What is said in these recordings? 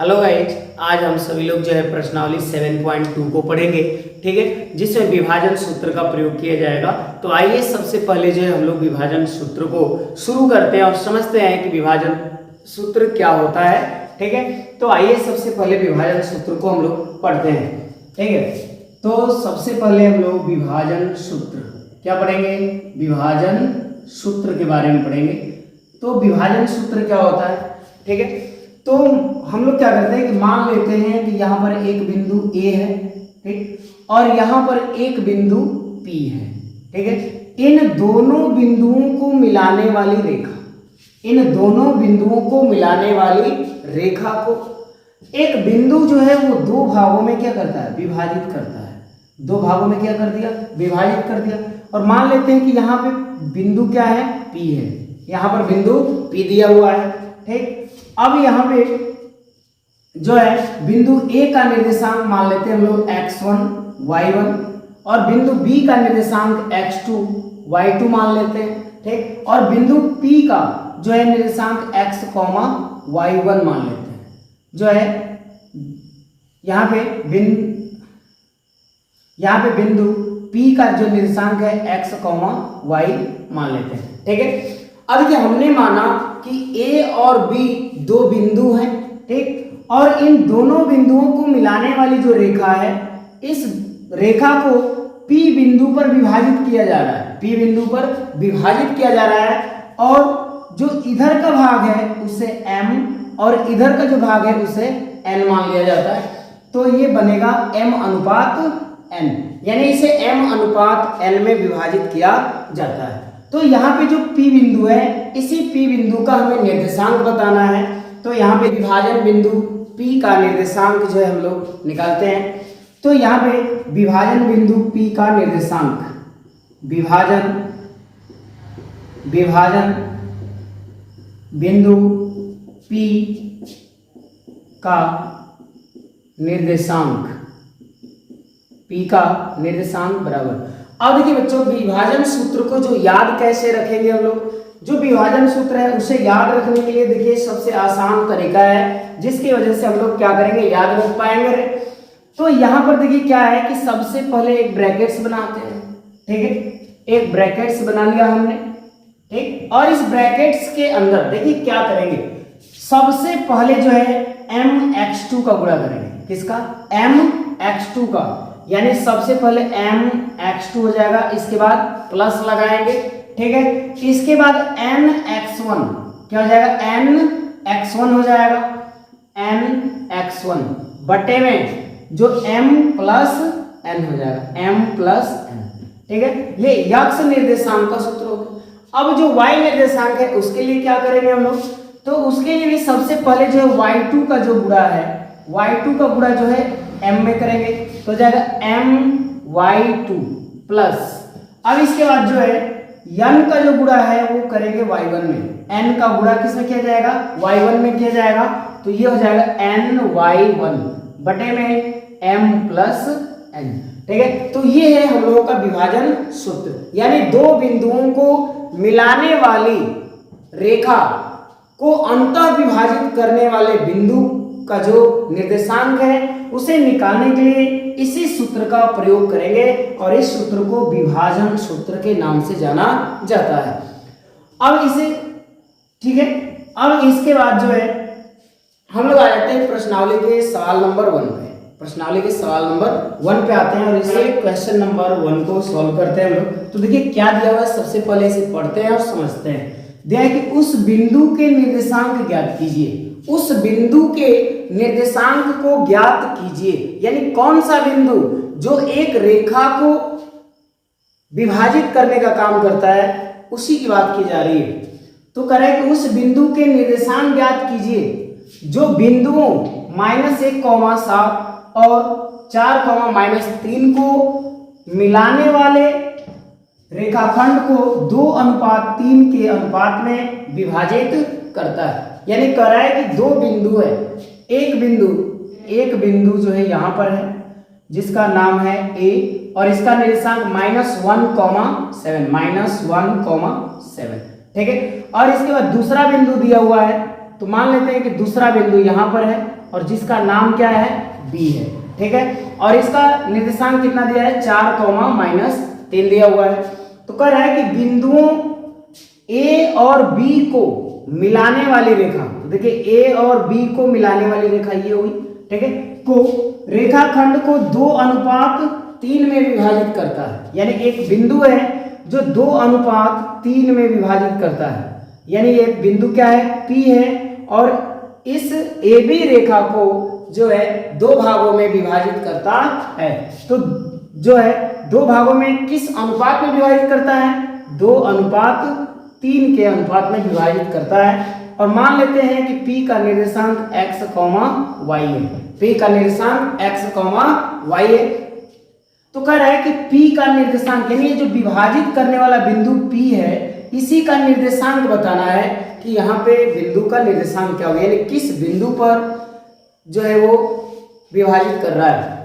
Hello guys, आज हम सभी लोग जो है प्रश्नावली 7.2 को पढ़ेंगे। ठीक है, जिसमें विभाजन सूत्र का प्रयोग किया जाएगा। तो आइए सबसे पहले जो है हम लोग विभाजन सूत्र को शुरू करते हैं और समझते हैं कि विभाजन सूत्र क्या होता है। ठीक है, तो आइए सबसे पहले विभाजन सूत्र को हम लोग पढ़ते हैं। ठीक है, तो सबसे पहले हम लोग विभाजन सूत्र क्या पढ़ेंगे, विभाजन सूत्र के बारे में पढ़ेंगे। तो विभाजन सूत्र क्या होता है, ठीक है, तो हम लोग क्या करते हैं कि मान लेते हैं कि यहाँ पर एक बिंदु A है, ठीक, और यहाँ पर एक बिंदु P है। ठीक है, इन दोनों बिंदुओं को मिलाने वाली रेखा, इन दोनों बिंदुओं को मिलाने वाली रेखा को एक बिंदु जो है वो दो भागों में क्या करता है, विभाजित करता है। दो भागों में क्या कर दिया, विभाजित कर दिया। और मान लेते हैं कि यहाँ पे बिंदु क्या है, P है, यहाँ पर बिंदु P दिया हुआ है। ठीक, अब यहाँ पे जो है बिंदु A का निर्देशांक मान लेते हैं हम लोग x1 y1 और बिंदु B का निर्देशांक x2 y2 मान लेते हैं। ठीक, और बिंदु P का जो है निर्देशांक x, y1 मान लेते हैं। जो है यहाँ पे बिंदु P का जो निर्देशांक है x, y मान लेते हैं। ठीक है, अब देखिए हमने माना कि A और B दो बिंदु हैं। ठीक, और इन दोनों बिंदुओं को मिलाने वाली जो रेखा है, इस रेखा को P बिंदु पर विभाजित किया जा रहा है, P बिंदु पर विभाजित किया जा रहा है। और जो इधर का भाग है उसे M और इधर का जो भाग है उसे N मान लिया जाता है। तो ये बनेगा M अनुपात N, यानी इसे M अनुपात N में विभाजित किया जाता है। तो यहाँ पे जो P बिंदु है, इसी P बिंदु का हमें निर्देशांक बताना है। तो यहाँ पे विभाजन बिंदु P का निर्देशांक जो है हम लोग निकालते हैं। तो यहाँ पे विभाजन बिंदु P का निर्देशांक, विभाजन बिंदु P का निर्देशांक, P का निर्देशांक बराबर। अब देखिए बच्चों, विभाजन सूत्र को जो याद कैसे रखेंगे हम लोग, जो विभाजन सूत्र है उसे याद रखने के लिए देखिए सबसे आसान तरीका है, जिसकी वजह से हम लोग क्या करेंगे, याद रख पाएंगे। तो यहाँ पर देखिए क्या है कि सबसे पहले एक ब्रैकेट्स बनाते हैं। ठीक है, एक ब्रैकेट्स बना लिया हमने। ठीक, और इस ब्रैकेट्स के अंदर देखिए क्या करेंगे, सबसे पहले जो है mx2 का गुणा करेंगे। किसका, mx2 का, यानी सबसे पहले mx2 हो जाएगा, इसके बाद प्लस लगाएंगे। ठीक है, इसके बाद nx1 क्या हो जाएगा, nx1 हो जाएगा, nx1 बटे में जो m प्लस n हो जाएगा, m प्लस n। ठीक है, ये यक्ष निर्देशांक का सूत्र होगा। अब जो y निर्देशांक है उसके लिए क्या करेंगे हम लोग, तो उसके लिए भी सबसे पहले जो है y2 का जो गुणा है, y2 का गुणा जो है m में करेंगे, तो हो जाएगा my2 प्लस, अब इसके बाद जो है n का जो गुणा है वो करेंगे y1 में, n का गुणा किसमें किया जाएगा, y1 में किया जाएगा। तो ये हो जाएगा ny1 बटे में m प्लस n। ठीक है, तो ये है हम लोगों का विभाजन सूत्र, यानी दो बिंदुओं को मिलाने वाली रेखा को अंतः विभाजित करने वाले बिंदु का जो निर्देशांक है उसे निकालने के लिए इसी सूत्र का प्रयोग करेंगे और इस सूत्र को विभाजन सूत्र के नाम से जाना जाता है। अब इसे, ठीक है, अब इसके बाद जो है हम लोग आ जाते हैं प्रश्नावली के सवाल नंबर 1 पे। प्रश्नावली के सवाल नंबर 1 पे आते हैं और इसे क्वेश्चन नंबर 1 को सॉल्व करते हैं हम लोग। तो देखिए क्या दिया हुआ है, सबसे पहले इसे पढ़ते हैं और समझते हैं। दिया है कि उस बिंदु के निर्देशांक ज्ञात कीजिए, उस बिंदु के निर्देशांक को ज्ञात कीजिए, यानी कौन सा बिंदु जो एक रेखा को विभाजित करने का काम करता है उसी की बात की जा रही है। तो कह रहा है कि उस बिंदु के निर्देशांक ज्ञात कीजिए जो बिंदुओं -1,7 और 4,-3 को मिलाने वाले रेखाखंड को 2:3 के अनुपात में विभाजित करता है। यानी कह रहा है कि दो बिंदु है, एक बिंदु जो है यहाँ पर है जिसका नाम है A और इसका निर्देशांक -1,7। ठीक है, और इसके बाद दूसरा बिंदु दिया हुआ है। तो मान लेते हैं कि दूसरा बिंदु यहाँ पर है और जिसका नाम क्या है, बी है। ठीक है, और इसका निर्देशांक कितना दिया है, 4, -3 दिया हुआ है। तो कह रहा है कि बिंदुओं ए और बी को मिलाने वाली रेखा, तो देखिए ए और बी को मिलाने वाली रेखा ये हुई, ठीक है, को रेखाखंड को 2:3 में विभाजित करता है। यानी एक बिंदु है जो 2:3 में विभाजित करता है, यानी ये बिंदु क्या है, पी है, और इस ए बी रेखा को जो है 2 भागों में विभाजित करता है। तो जो है 2 भागों में किस अनुपात में विभाजित करता है, 2:3 के अनुपात में विभाजित करता है। और मान लेते हैं कि P का निर्देशांक x, y है, P का निर्देशांक x, y है। तो कह रहा है कि P का निर्देशांक यानी जो विभाजित करने वाला बिंदु P है, इसी का निर्देशांक बताना है कि यहाँ पे बिंदु का निर्देशांक क्या होगा, यानी किस बिंदु पर जो है वो विभाजित कर रहा है।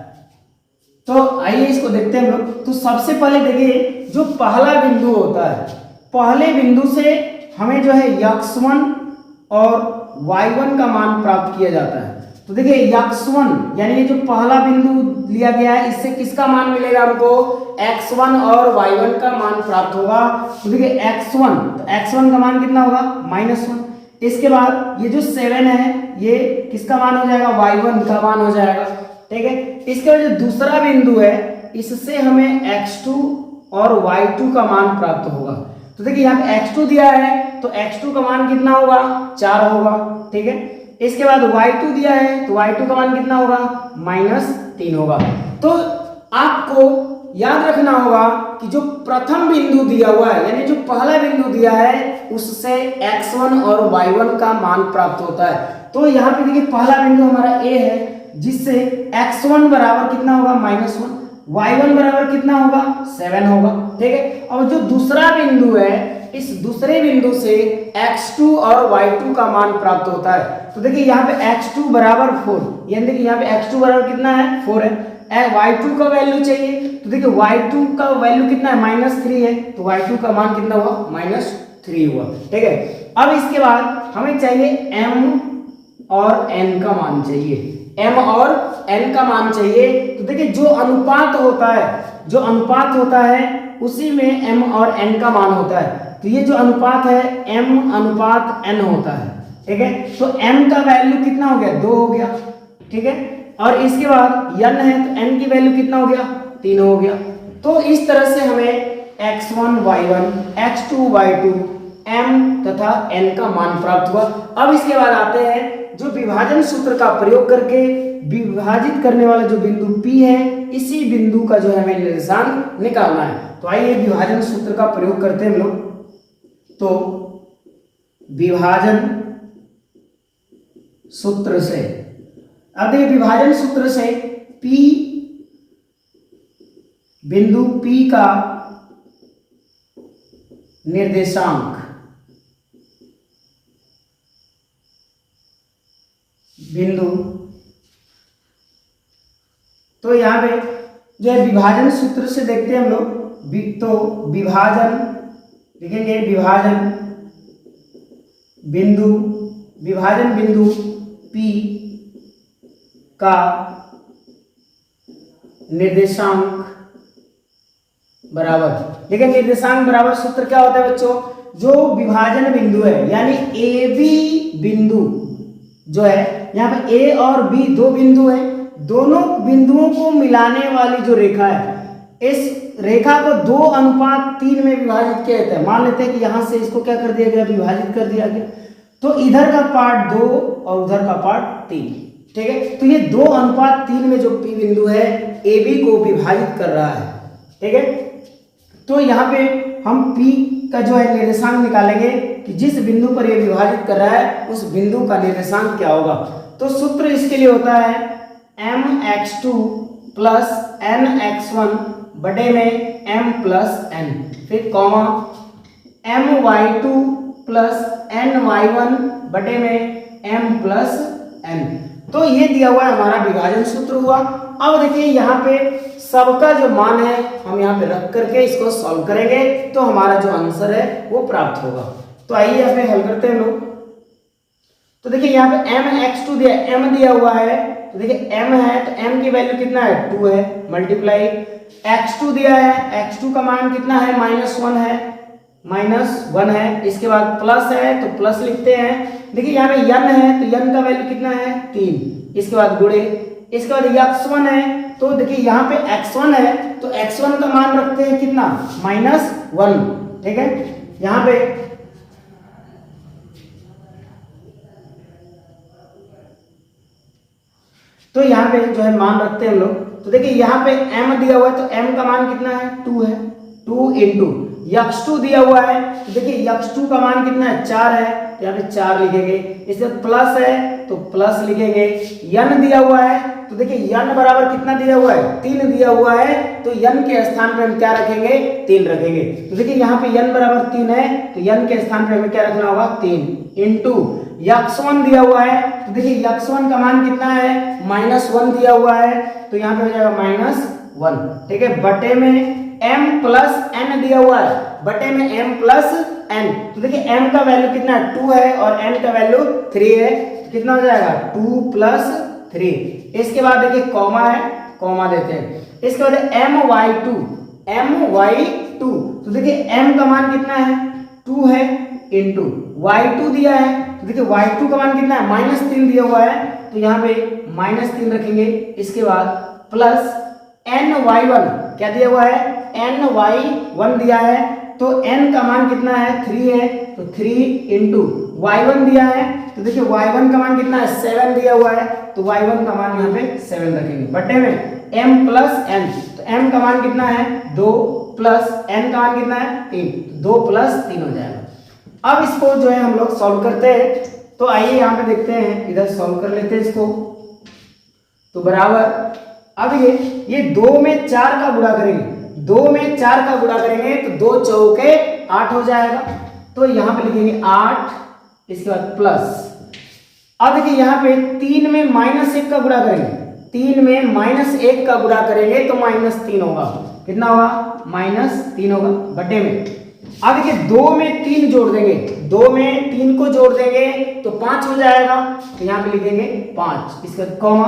तो आइए इसको देखते हैं हम लोग। तो सबसे पहले देखिए जो पहला बिंदु होता है, पहले बिंदु से हमें जो है x1 और y1 का मान प्राप्त किया जाता है। तो देखिए x1 यानी ये जो पहला बिंदु लिया गया है, इससे किसका मान मिलेगा हमको, x1 और y1 का मान प्राप्त होगा। तो देखिए x1, तो x1 का मान कितना होगा, -1। इसके बाद ये जो 7 है ये किसका मान हो जाएगा, y1 का मान हो जाएगा। ठीक है, इसके बाद जो दूसरा बिंदु है, इससे हमें x2 और y2 का मान प्राप्त होगा। तो देखिए यहाँ पे x2 दिया है, तो x2 का मान कितना होगा, 4 होगा। ठीक है, इसके बाद y2 दिया है, तो y2 का मान कितना होगा, -3 होगा। तो आपको याद रखना होगा कि जो प्रथम बिंदु दिया हुआ है, यानी जो पहला बिंदु दिया है, उससे x1 और y1 का मान प्राप्त होता है। तो यहाँ पे देखिए पहला बिंदु हमारा a है, जिससे x1 बराबर कितना होगा, -1, y1 बराबर कितना होगा, 7 होगा। ठीक है, और जो दूसरा बिंदु है, इस दूसरे बिंदु से x2 और y2 का मान प्राप्त होता है। तो देखिए यहाँ पे x2 बराबर 4, यानी देखिए यहाँ पे x2 बराबर कितना है, 4 है। y2 का वैल्यू चाहिए, तो देखिए y2 का वैल्यू कितना है, -3 है, तो y2 का मान कितना हुआ, -3 हुआ। ठीक है, अब इसके बाद हमें चाहिए m और n का मान चाहिए, m और n का मान चाहिए। तो देखिए जो अनुपात होता है, जो अनुपात होता है उसी में m और n का मान होता है। तो ये जो अनुपात है m/n होता है। ठीक है, तो m का वैल्यू कितना हो गया, 2 हो गया। ठीक है, और इसके बाद n है, तो n की वैल्यू कितना हो गया, 3 हो गया। तो इस तरह से हमें x1 y1, x2 y2, m तथा n का मान प्राप्त हुआ। अब इसके बाद आते हैं जो विभाजन सूत्र का प्रयोग करके विभाजित करने वाला जो बिंदु P है, इसी बिंदु का जो है हमें निर्देशांक निकालना है। तो आइए विभाजन सूत्र का प्रयोग करते हैं हम लोग। तो विभाजन सूत्र से, अब देखिए विभाजन सूत्र से P, बिंदु P का निर्देशांक, बिंदु, तो यहां पे जो है विभाजन सूत्र से देखते हैं हम लोग। तो विभाजन लिखेंगे, विभाजन बिंदु, विभाजन बिंदु P का निर्देशांक बराबर, देखिए निर्देशांक बराबर सूत्र क्या होता है बच्चों, जो विभाजन बिंदु है यानी ए बी बिंदु जो है, यहाँ पे ए और बी दो बिंदु है, दोनों बिंदुओं को मिलाने वाली जो रेखा है, इस रेखा को 2:3 में विभाजित किया जाता है। मान लेते हैं कि यहां से इसको क्या कर दिया गया, विभाजित कर दिया गया। तो इधर का पार्ट 2 और उधर का पार्ट 3। ठीक है, तो ये 2:3 में जो P बिंदु है ए बी को विभाजित कर रहा है। ठीक है, तो यहाँ पे हम P का जो है निर्देशांक निकालेंगे कि जिस बिंदु पर ये विभाजित कर रहा है उस बिंदु का निर्देशांक क्या होगा। तो सूत्र इसके लिए होता है mx2 प्लस nx1 बटे में m प्लस n, फिर कॉमा my2 प्लस ny1 बटे में m प्लस n। तो ये दिया हुआ है हमारा विभाजन सूत्र हुआ। अब देखिए यहाँ पे सबका जो मान है हम यहाँ पे रख करके इसको सॉल्व करेंगे तो हमारा जो आंसर है वो प्राप्त होगा। तो आइए यहाँ पे हल करते हैं लोग। तो देखिए यहाँ पे mx2 दिया, m दिया हुआ है, तो देखिए m है तो m की वैल्यू कितना है 2 है, मल्टीप्लाई x2 दिया है, x2 का मान कितना है -1 है, -1 है, इसके बाद प्लस है तो प्लस लिखते हैं। देखिए यहाँ पे n है तो n का वैल्यू कितना है 3, इसके बाद गुणे, इसके बाद x1 है तो देखिए यहाँ पे x1 है तो x1 का मान रखते हैं कितना -1, ठीक है। यहाँ पे तो यहाँ पे जो है मान रखते हैं हम लोग, तो देखिए यहाँ पे m दिया हुआ है तो m का मान कितना है 2 है, 2 इंटू x2 दिया हुआ है तो देखिए x2 का मान कितना है 4 है, तो यहाँ पे 4 लिखेंगे, इससे प्लस है तो प्लस लिखेंगे, n दिया हुआ है तो देखिए n बराबर कितना दिया हुआ है 3 दिया हुआ है, तो n के स्थान पे हम क्या रखेंगे 3 रखेंगे। तो देखिए यहाँ पे n बराबर 3 है तो n के स्थान पे हमें क्या रखना होगा 3 इंटू x1 दिया हुआ है तो देखिए x1 का मान कितना है -1 दिया हुआ है तो यहाँ पे हो जाएगा -1, ठीक है, बटे में m प्लस n दिया हुआ है, बटे में m प्लस n, तो देखिए m का वैल्यू कितना है 2 है और n का वैल्यू 3 है, तो कितना हो जाएगा 2 प्लस 3। इसके बाद देखिए कॉमा है, कॉमा देते हैं, इसके बाद my2 तो देखिए m का मान कितना है 2 है इंटू y2 दिया है तो देखिए y2 का मान कितना है -3 दिया हुआ है तो यहाँ पे -3 रखेंगे, इसके बाद प्लस ny1 क्या दिया हुआ है ny1 दिया है तो n का मान कितना है 3 है तो 3 इंटू y1 दिया है तो देखिए y1 का मान कितना है 7 दिया हुआ है तो y1 का मान यहाँ पे 7 रखेंगे, बटे में m प्लस n तो m का मान कितना है 2 प्लस n का मान कितना है 3, 2 प्लस 3 हो जाएगा। अब इसको जो है हम लोग सॉल्व करते हैं, तो आइए यहाँ पे देखते हैं, इधर सॉल्व कर लेते हैं इसको, तो बराबर अब ये 2 में 4 का गुणा करेंगे, 2 में 4 का गुणा करेंगे तो 2 चौके 8 हो जाएगा, तो यहाँ पे लिखेंगे 8, इसके बाद प्लस, अब देखिए यहाँ पे 3 में -1 का गुणा करेंगे, 3 में -1 का गुणा करेंगे तो -3 होगा, कितना होगा -3 होगा, बटे में अब देखिए 2 में 3 जोड़ देंगे, 2 में 3 को जोड़ देंगे तो 5 हो जाएगा, तो यहाँ पे लिखेंगे 5, इसका कॉमा,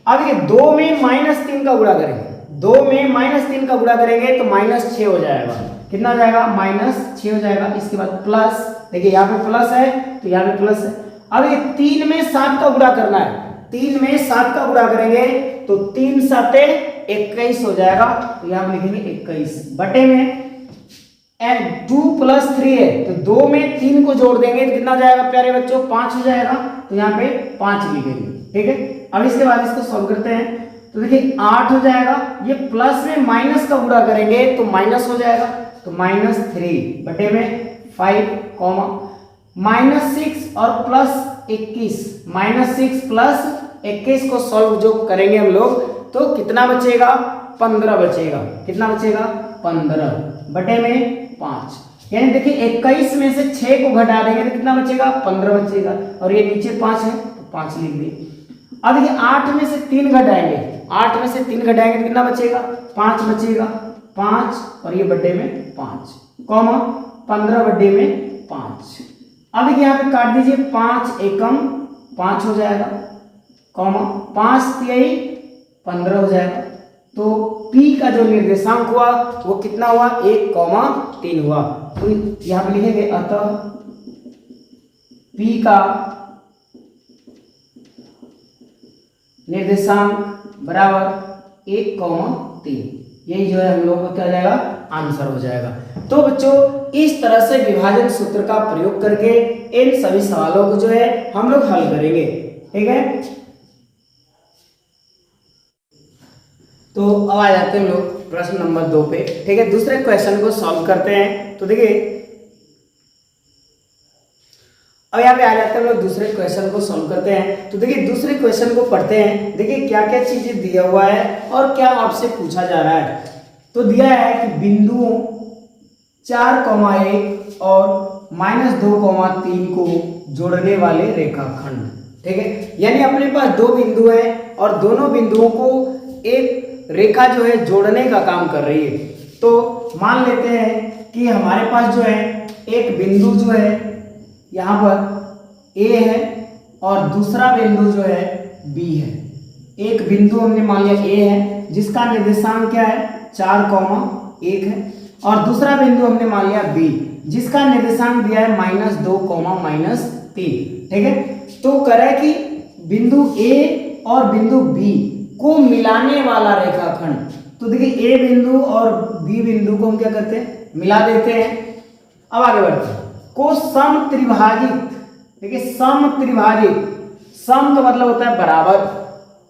अब देखिए 2 में -3 का गुणा करेंगे, 2 में -3 का गुणा करेंगे तो -6 हो जाएगा, कितना हो जाएगा -6 हो जाएगा, इसके बाद प्लस, देखिए यहाँ पे प्लस है तो यहाँ पे प्लस है, अब ये 3 में 7 का गुणा करना है, 3 में 7 का गुणा करेंगे तो 3 7 21 हो जाएगा, तो यहाँ पे लिखेंगे 21, बटे में एंड 2 प्लस 3 है तो 2 में 3 को जोड़ देंगे तो कितना हो जाएगा प्यारे बच्चों 5 हो जाएगा, तो यहाँ पे 5 लिखेंगे, ठीक है। अब इसके बाद इसको सॉल्व करते हैं, तो देखिए 8 हो जाएगा, ये प्लस में माइनस का गुणा करेंगे तो माइनस हो जाएगा, तो -3 बटे में 5 कॉमा -6 और प्लस 21, -6 प्लस 21 को सॉल्व जो करेंगे हम लोग तो कितना बचेगा 15 बचेगा, कितना बचेगा 15 बटे में 5, यानी देखिए 21 में से 6 को घटा देंगे तो कितना बचेगा 15 बचेगा, और ये नीचे 5 है तो 5 लिख दिए। अब देखिए 8 में से 3 घटाएंगे, 8 में से 3 घटाएंगे तो कितना बचेगा 5 बचेगा, 5 और ये बटे में 5 कॉमा 15 बटे में 5। अब देखिए यहाँ पे काट दीजिए, 5 एकम 5 हो जाएगा, कॉमा 5 तिहाई 15 हो जाएगा, तो P का जो निर्देशांक हुआ वो कितना हुआ 1,3 हुआ, तो यहाँ पे लिखेंगे अतः P का निर्देशांक बराबर 1,3, यही जो है हम लोग को क्या हो जाएगा आंसर हो जाएगा। तो बच्चों इस तरह से विभाजन सूत्र का प्रयोग करके इन सभी सवालों को जो है हम लोग हल करेंगे, ठीक है। तो अब आ जाते हैं हम लोग प्रश्न नंबर 2 पे, ठीक है। दूसरे क्वेश्चन को सॉल्व करते हैं, तो देखिए अब यहाँ पे आ जाते हैं हम लोग दूसरे क्वेश्चन को सॉल्व करते हैं, तो देखिए दूसरे क्वेश्चन को पढ़ते हैं, देखिए क्या क्या चीजें दिया हुआ है और क्या आपसे पूछा जा रहा है। तो दिया है कि बिंदुओं 4,1 और -2,3 को जोड़ने वाले रेखाखंड, ठीक है, यानी अपने पास 2 बिंदु हैं और दोनों बिंदुओं को एक रेखा जो है जोड़ने का काम कर रही है। तो मान लेते हैं कि हमारे पास जो है एक बिंदु जो है यहाँ पर A है और दूसरा बिंदु जो है B है। एक बिंदु हमने मान लिया A है जिसका निर्देशांक क्या है 4,1 है, और दूसरा बिंदु हमने मान लिया B जिसका निर्देशांक दिया है -2, -3। ठीक है, तो कह रहा है कि बिंदु A और बिंदु B को मिलाने वाला रेखाखंड, तो देखिए A बिंदु और B बिंदु को हम क्या करते हैं, मिला देते हैं। अब आगे बढ़ते हैं, को सम त्रिभाजित, देखिए सम त्रिभाजित, सम का मतलब होता है बराबर,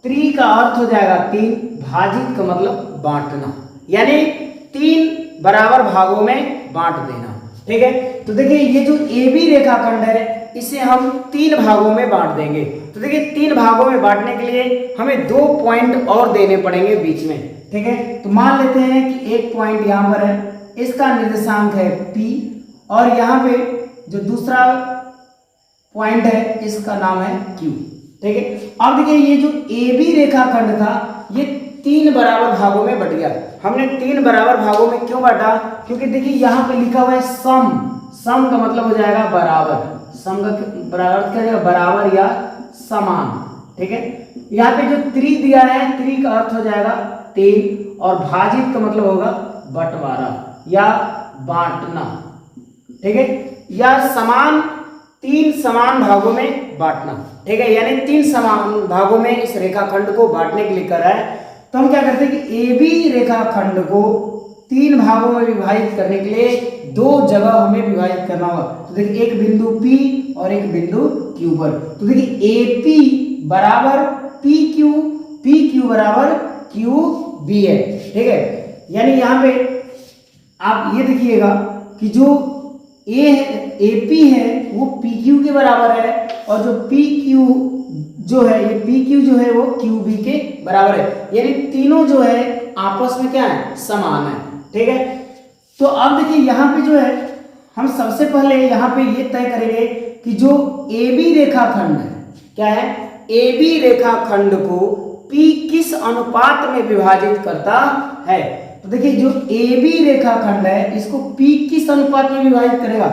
त्रि का अर्थ हो जाएगा 3, भाजित का मतलब बांटना, यानी 3 बराबर भागों में बांट देना। ठीक है, तो देखिए ये जो AB रेखाखंड है इसे हम 3 भागों में बांट देंगे। तो देखिए 3 भागों में बांटने के लिए हमें 2 पॉइंट और देने पड़ेंगे बीच में। ठीक है, तो मान लेते हैं कि एक पॉइंट यहाँ पर है, इसका निर्देशांक है P, और यहाँ पे जो दूसरा पॉइंट है इसका नाम है Q। ठीक है, अब देखिए ये जो AB रेखाखंड था ये 3 बराबर भागों में बट गया। हमने 3 बराबर भागों में क्यों बांटा, क्योंकि देखिए यहाँ पे लिखा हुआ है सम, सम का मतलब हो जाएगा बराबर, सम का बराबर क्या जाएगा, बराबर या समान। ठीक है, यहाँ पे जो त्रि दिया है, त्रि का अर्थ हो जाएगा 3, और भाजित का मतलब होगा बंटवारा या बांटना। ठीक है, या समान, 3 समान भागों में बांटना। ठीक है, यानी 3 समान भागों में इस रेखाखंड को बांटने के लिए करा है। तो हम क्या करते हैं कि AB रेखाखंड को 3 भागों में विभाजित करने के लिए 2 जगह हमें विभाजित करना होगा। तो देखिए एक बिंदु P और एक बिंदु Q पर, तो देखिए AP बराबर PQ, PQ बराबर QB है। ठीक है, यानी यहाँ पे आप ये देखिएगा कि जो A है, AP है वो PQ के बराबर है, और जो PQ जो है, ये PQ जो है वो QB के बराबर है, यानी तीनों जो है आपस में क्या है, समान है। ठीक है, तो अब देखिए यहाँ पे जो है हम सबसे पहले यहाँ पे ये तय करेंगे कि जो AB रेखाखंड है, क्या है, AB रेखाखंड को P किस अनुपात में विभाजित करता है। तो देखिए जो AB रेखाखंड है इसको P किस अनुपात में विभाजित करेगा,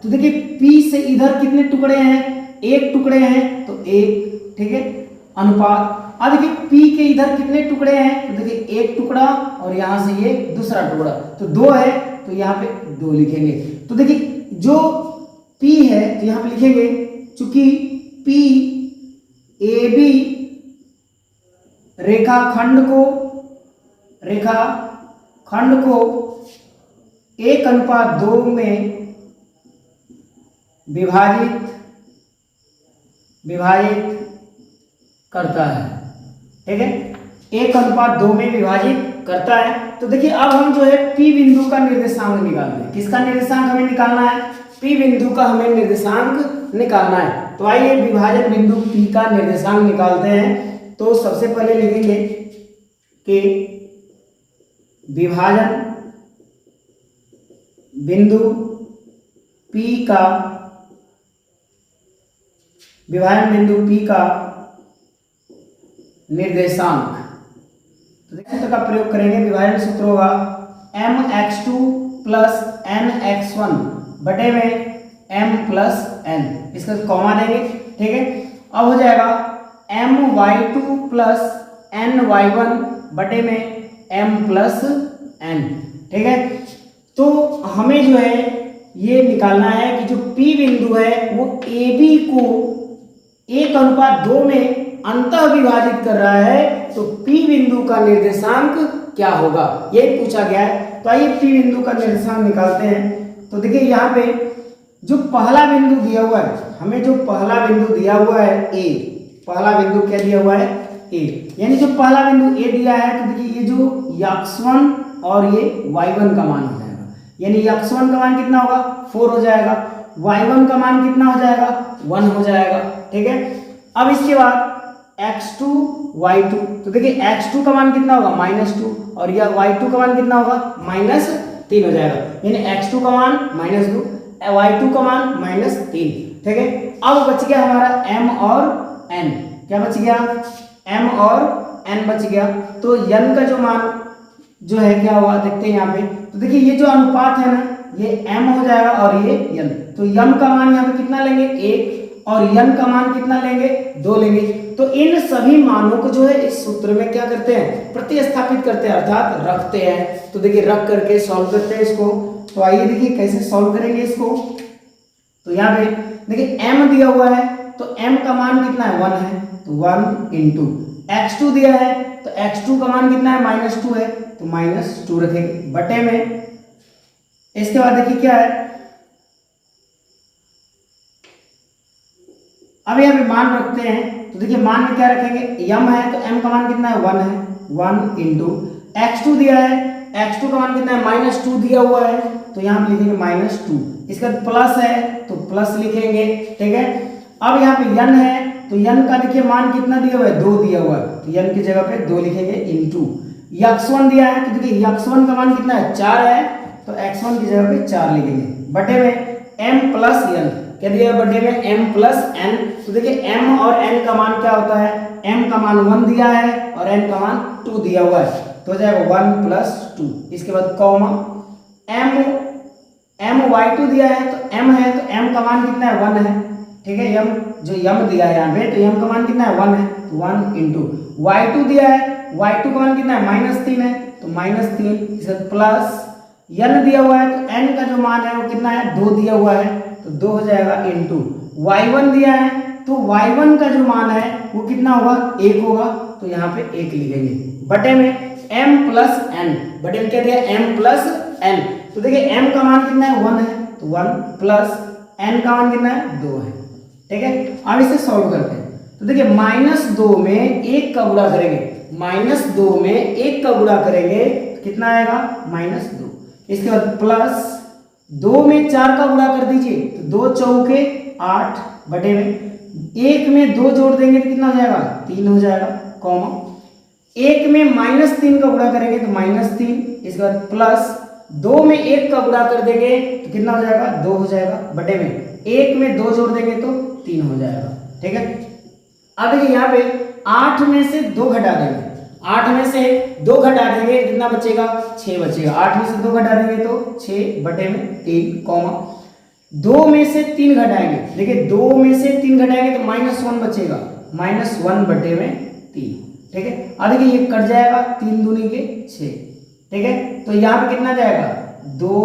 तो देखिए P से इधर कितने टुकड़े हैं, 1 टुकड़े हैं, तो 1। ठीक है, अनुपात। अब देखिए P के इधर कितने टुकड़े हैं, तो देखिए 1 टुकड़ा, और यहां से ये दूसरा टुकड़ा, तो 2 है, तो यहाँ पे 2 लिखेंगे। तो देखिए जो P है तो यहाँ पे लिखेंगे, चूंकि P AB रेखाखंड को 1:2 में विभाजित करता है। ठीक है, 1:2 में विभाजित करता है। तो देखिए अब हम जो है P बिंदु का निर्देशांक निकालते हैं। किसका निर्देशांक हमें निकालना है, P बिंदु का हमें निर्देशांक निकालना है। तो आइए विभाजन बिंदु P का निर्देशांक निकालते हैं। तो सबसे पहले लिखेंगे कि विभाजन बिंदु P का निर्देशांक, तो सूत्र का प्रयोग करेंगे। विभाजन सूत्र होगा mx2 प्लस nx1 बटे में m प्लस n, इसका कॉमा देंगे। ठीक है, अब हो जाएगा my2 प्लस ny1 बटे में m प्लस n। ठीक है, तो हमें जो है ये निकालना है कि जो P बिंदु है वो AB को 1:2 में अंतः विभाजित कर रहा है, तो P बिंदु का निर्देशांक क्या होगा, यही पूछा गया है। तो आइए P बिंदु का निर्देशांक निकालते हैं। तो देखिए यहाँ पे जो पहला बिंदु दिया हुआ है, हमें जो पहला बिंदु दिया हुआ है A, पहला बिंदु क्या दिया हुआ है A, यानी जो पहला बिंदु A दिया है, तो देखिए ये जो x1 और ये y1 का मान हो जाएगा, यानी x1 का मान कितना होगा 4 हो जाएगा, y1 का मान कितना हो जाएगा 1 हो जाएगा। ठीक है, अब इसके बाद x2 y2, तो देखिए x2 का मान कितना होगा -2, और यह y2 का मान कितना होगा -3 हो जाएगा, यानी x2 का मान -2, y2 का मान -3। ठीक है, अब बच गया हमारा m और n, क्या बच गया, m और n बच गया। तो n का जो मान जो है क्या हुआ देखते हैं यहाँ पे। तो देखिए ये जो अनुपात है ना, ये m हो जाएगा और ये n, तो m का मान यहाँ पे कितना लेंगे 1, और n का मान कितना लेंगे, 2 लेंगे। तो इन सभी मानों को जो है इस सूत्र में क्या करते हैं, प्रतिस्थापित करते हैं, अर्थात रखते हैं। तो देखिए रख करके सॉल्व करते हैं इसको। तो आइए देखिए कैसे सॉल्व करेंगे इसको। तो यहाँ पे देखिए m दिया हुआ है, तो m का मान कितना है, 1 है, तो 1 इंटू x2 दिया है, तो x2 का मान कितना है, -2 है, तो -2 रखेंगे बटे में। इसके बाद देखिए क्या है, अब यहाँ पे मान रखते हैं। तो देखिए मान में क्या रखेंगे, m है तो m का मान कितना है, 1 है, 1 इंटू x2 दिया है, x2 का मान कितना है, -2 दिया हुआ है, तो यहाँ पे लिखेंगे -2। इसका प्लस है तो प्लस लिखेंगे, ठीक है। अब यहाँ पे n है, तो n का देखिए मान कितना दिया हुआ है, 2 दिया हुआ है, तो n की जगह पे 2 लिखेंगे इंटू x1 दिया है, तो देखिए x1 का मान कितना है, 4 है, तो x1 की जगह पे 4 लिखेंगे बटे में m प्लस n। क्या दिया है बटे में, m प्लस n। तो देखिए m और n का मान क्या होता है, m का मान 1 दिया है और n का मान 2 दिया हुआ है, तो हो जाएगा 1 प्लस 2। इसके बाद कॉमा m y2 दिया है, तो m है तो m का मान कितना है, 1 है, ठीक है। m जो m दिया है यहाँ पे, तो m का मान कितना है, 1 है, तो 1 इंटू y2 दिया है, y2 का मान कितना है, -3 है, तो -3। इसके बाद प्लस n दिया हुआ है, तो n का जो मान है वो कितना है, 2 दिया हुआ है, तो 2 हो जाएगा इंटू y1 दिया है, तो y1 का जो मान है वो कितना होगा, 1 होगा, तो यहाँ पे 1 लिखेंगे बटे में m प्लस n। बटे में क्या दिया, m प्लस n। तो देखिए m का मान कितना है, 1 है, तो 1 प्लस n का मान कितना है, 2 है, ठीक है। अब इसे सॉल्व करते हैं। तो देखिए -2 में 1 का गुणा करेंगे, -2 में 1 का गुणा करेंगे तो कितना आएगा, -2। इसके बाद प्लस 2 में 4 का गुणा कर दीजिए, तो 2 चौके 8 बटे में 1 में 2 जोड़ देंगे तो कितना हो जाएगा, 3 हो जाएगा, कॉमा 1 में -3 का गुणा करेंगे तो -3। इसके बाद प्लस 2 में 1 का गुणा कर देंगे तो कितना हो जाएगा, 2 हो जाएगा बटे में 1 में 2 जोड़ देंगे तो 3 हो जाएगा, ठीक है। अब देखिए यहाँ पे 8 में से 2 घटा देंगे, 8 में से 2 घटा देंगे कितना बचेगा, 6 बचेगा। 8 में से 2 घटा देंगे तो 6 बटे में 3, कॉमा 2 में से 3 घटाएंगे, देखिए 2 में से 3 घटाएंगे तो -1 बचेगा, -1 बटे में 3, ठीक है। अब देखिए ये कट जाएगा, 3 दूनी के 6, ठीक है। तो यहाँ पे कितना जाएगा, 2,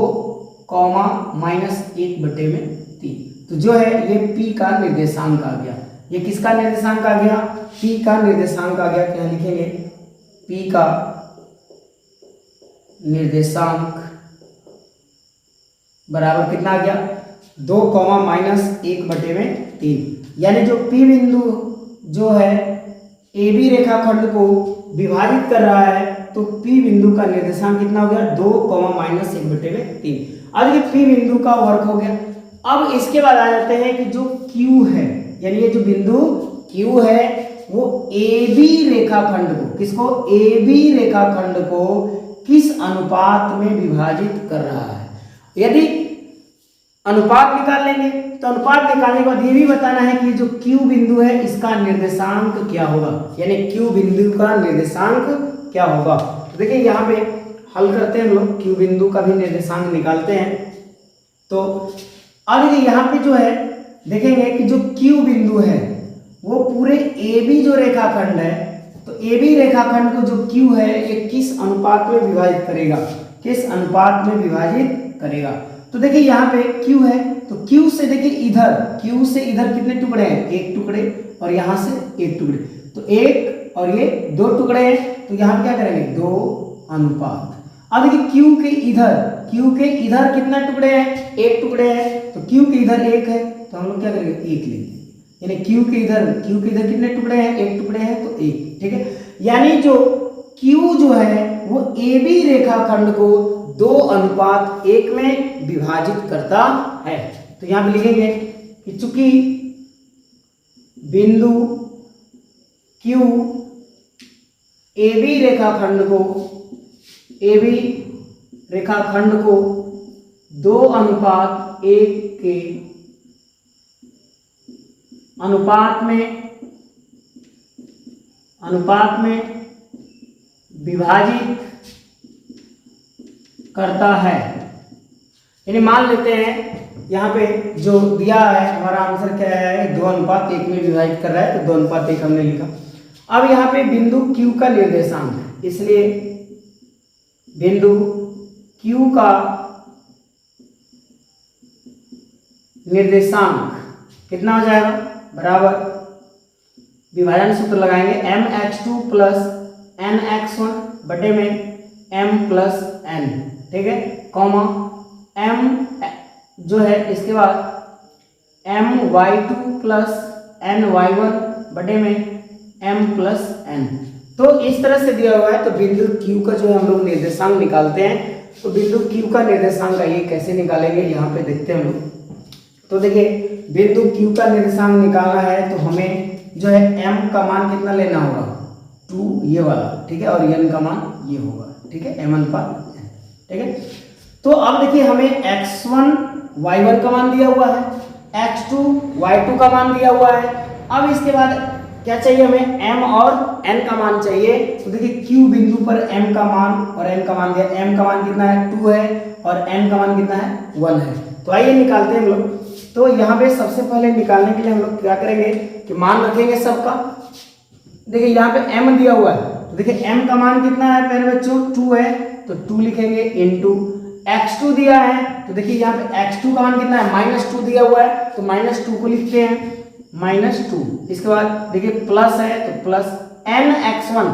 -1 बटे में 3। तो जो है ये P का निर्देशांक आ गया। ये किसका निर्देशांक आ गया, P का निर्देशांक आ गया। क्या लिखेंगे, P का निर्देशांक बराबर कितना आ गया, 2, -1 बटे में 3। यानी जो P बिंदु जो है AB रेखाखंड को विभाजित कर रहा है, तो P बिंदु का निर्देशांक कितना हो गया, 2, -1 बटे में 3। अब ये P बिंदु का वर्क हो गया। अब इसके बाद आ जाते हैं कि जो Q है, यानी ये जो बिंदु Q है वो AB रेखाखंड को, किसको, AB रेखाखंड को किस अनुपात में विभाजित कर रहा है। यदि अनुपात निकाल लेंगे तो अनुपात निकालने के बाद ये भी बताना है कि जो Q बिंदु है इसका निर्देशांक क्या होगा, यानी Q बिंदु का निर्देशांक क्या होगा। तो देखिए यहाँ पे हल करते हैं हम लोग, Q बिंदु का भी निर्देशांक निकालते हैं। तो अब देखिए यहाँ पे जो है देखेंगे कि जो Q बिंदु है वो पूरे AB जो रेखाखंड है, तो AB रेखाखंड को जो Q है ये किस अनुपात में विभाजित करेगा, किस अनुपात में विभाजित करेगा। तो देखिए यहाँ पे Q है, तो Q से देखिए इधर, Q से इधर कितने टुकड़े हैं, 1 टुकड़े, और यहाँ से 1 टुकड़े, तो 1 और ये 2 टुकड़े हैं, तो यहाँ पे क्या करेंगे, 2 अनुपात। अब देखिए Q के इधर कितना टुकड़े हैं, 1 टुकड़े हैं, तो Q के इधर 1 है, तो हम लोग क्या करेंगे, 1 लेंगे। यानी Q के इधर कितने टुकड़े हैं, 1 टुकड़े हैं, तो 1, ठीक है। यानी जो Q जो है वो AB रेखाखंड को 2:1 में विभाजित करता है। तो यहां पे लिखेंगे कि चूंकि बिंदु Q AB रेखाखंड को 2:1 के अनुपात में विभाजित करता है। यानी मान लेते हैं यहाँ पे जो दिया है हमारा आंसर क्या है, 2:1 में विभाजित कर रहा है, तो 2:1 हमने लिखा। अब यहाँ पे बिंदु Q का निर्देशांक है, इसलिए बिंदु Q का निर्देशांक कितना हो जाएगा, बराबर विभाजन सूत्र लगाएंगे mx2 प्लस nx1 बटे में m प्लस n, ठीक है, कॉमा m जो है इसके बाद my2 प्लस ny1 बटे में m प्लस n। तो इस तरह से दिया हुआ है। तो बिंदु Q का जो है हम लोग निर्देशांक निकालते हैं। तो बिंदु Q का निर्देशांक ये कैसे निकालेंगे, यहाँ पे देखते हैं हम लोग। तो देखिए बिंदु Q का निर्देशांक निकालना है तो हमें जो है m का मान कितना लेना होगा, 2 ये वाला, ठीक है, और n का मान ये होगा, ठीक है, m/n, ठीक है। तो अब देखिए हमें x1 y1 का मान दिया हुआ है, x2 y2 का मान दिया हुआ है। अब इसके बाद क्या चाहिए, हमें m और n का मान चाहिए। तो देखिए Q बिंदु पर m का मान और n का मान दिया, m का मान कितना है 2 है और n का मान कितना है 1 है। तो आइए निकालते हैं हम लोग। तो यहाँ पे सबसे पहले निकालने के लिए हम लोग क्या करेंगे कि मान रखेंगे सबका। देखिए यहाँ पे m दिया हुआ है, तो देखिए m का मान कितना है मेरे बच्चों, 2 है, तो 2 लिखेंगे इनटू x2 दिया है। तो देखिए यहाँ पे x2 का मान कितना है, -2 दिया हुआ है, तो -2 को लिखते हैं -2। इसके बाद देखिए प्लस है तो प्लस nx1,